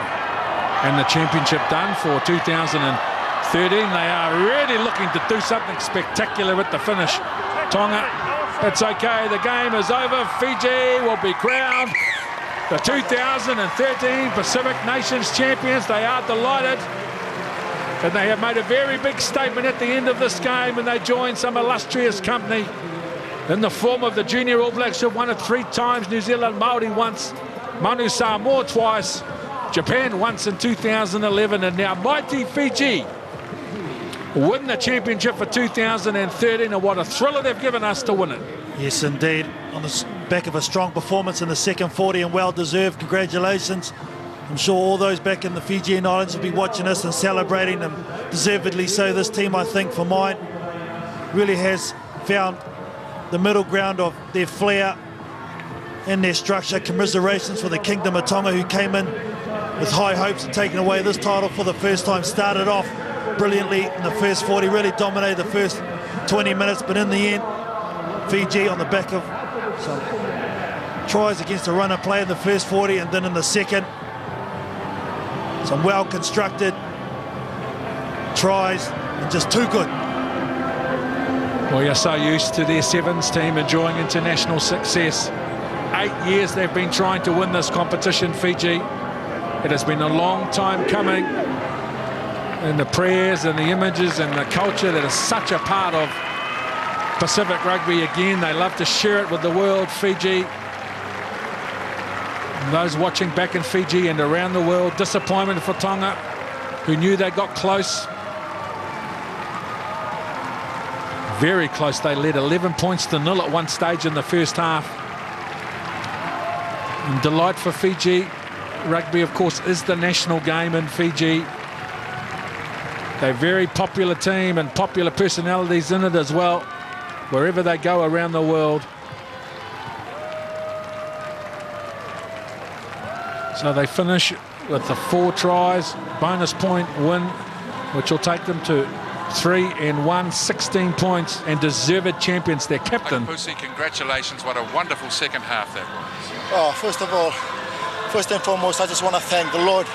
and the championship done for 2013. They are really looking to do something spectacular at the finish. Tonga, it's okay, the game is over. Fiji will be crowned the 2013 Pacific Nations champions. They are delighted, and they have made a very big statement at the end of this game, and they join some illustrious company in the form of the junior All Blacks who've won it 3 times, New Zealand Māori once, Manu Samoa twice, Japan once in 2011, and now mighty Fiji win the championship for 2013, and what a thriller they've given us to win it. Yes, indeed. On the back of a strong performance in the second 40, and well-deserved. Congratulations. I'm sure all those back in the Fijian Islands will be watching us and celebrating them, deservedly so. This team, I think, for mine, really has found the middle ground of their flair and their structure. Commiserations for the Kingdom of Tonga, who came in with high hopes of taking away this title for the first time. Started off brilliantly in the first 40, really dominated the first 20 minutes, but in the end, Fiji, on the back of some tries against a runner play in the first 40, and then in the second, some well-constructed tries, and just too good. Well, you're so used to their sevens team enjoying international success. 8 years they've been trying to win this competition, Fiji. It has been a long time coming. And the prayers and the images and the culture that is such a part of Pacific rugby again. They love to share it with the world, Fiji. And those watching back in Fiji and around the world, disappointment for Tonga, who knew they got close. Very close. They led 11 points to 0 at one stage in the first half. And delight for Fiji. Rugby, of course, is the national game in Fiji. They're a very popular team and popular personalities in it as well, wherever they go around the world. So they finish with the 4 tries, bonus point win, which will take them to 3-1, 16 points, and deserved champions. Their captain. Pussy, congratulations. What a wonderful second half that was. Oh, first of all, first and foremost, I just want to thank the Lord,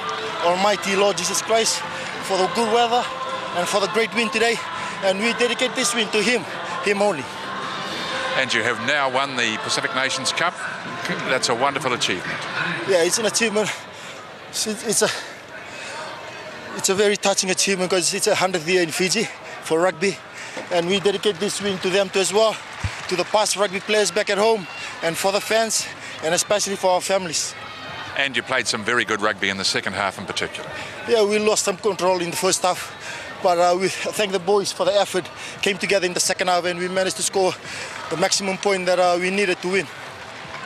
Almighty Lord Jesus Christ, for the good weather and for the great win today. And we dedicate this win to Him only. And you have now won the Pacific Nations Cup. That's a wonderful achievement. Yeah, it's an achievement. It's a very touching achievement because it's a 100th year in Fiji. for rugby. And we dedicate this win to them too as well, to the past rugby players back at home, and for the fans, and especially for our families. And you played some very good rugby in the second half in particular. Yeah, we lost some control in the first half, but we thank the boys for the effort. Came together in the second half and we managed to score the maximum point that we needed to win.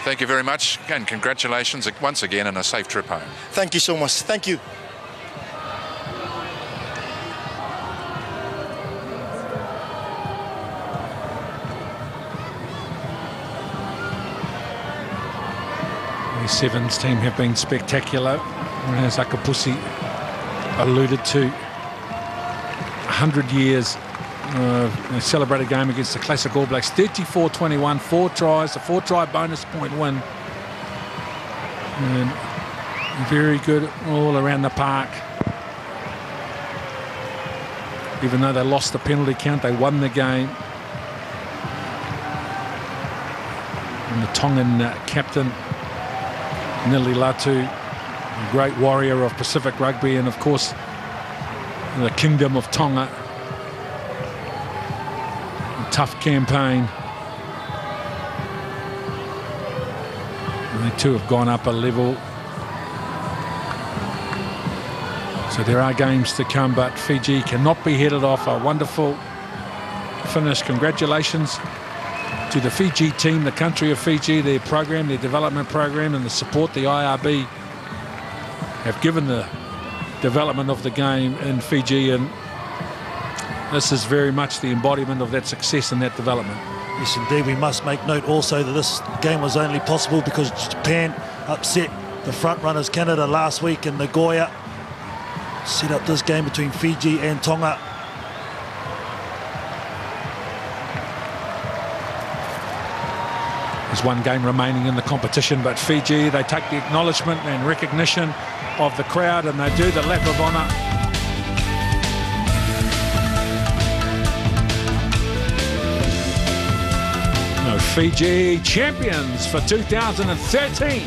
Thank you very much, and congratulations once again and a safe trip home. Thank you so much. Thank you. The Sevens team have been spectacular, as Akapusi alluded to. 100 years. They celebrate a game against the Classic All Blacks, 34-21, 4 tries, a 4-try bonus point win. And very good all around the park. Even though they lost the penalty count, they won the game. And the Tongan captain, Nili Latu, a great warrior of Pacific rugby, and of course the Kingdom of Tonga. A tough campaign. And they too have gone up a level. So there are games to come, but Fiji cannot be headed off. A wonderful finish. Congratulations to the Fiji team, the country of Fiji, their program, their development program, and the support the IRB have given the development of the game in Fiji, and this is very much the embodiment of that success and that development. Yes, indeed. We must make note also that this game was only possible because Japan upset the front runners Canada last week in Nagoya. Set up this game between Fiji and Tonga. There's one game remaining in the competition, but Fiji, they take the acknowledgement and recognition of the crowd, and they do the lap of honour. Fiji champions for 2013.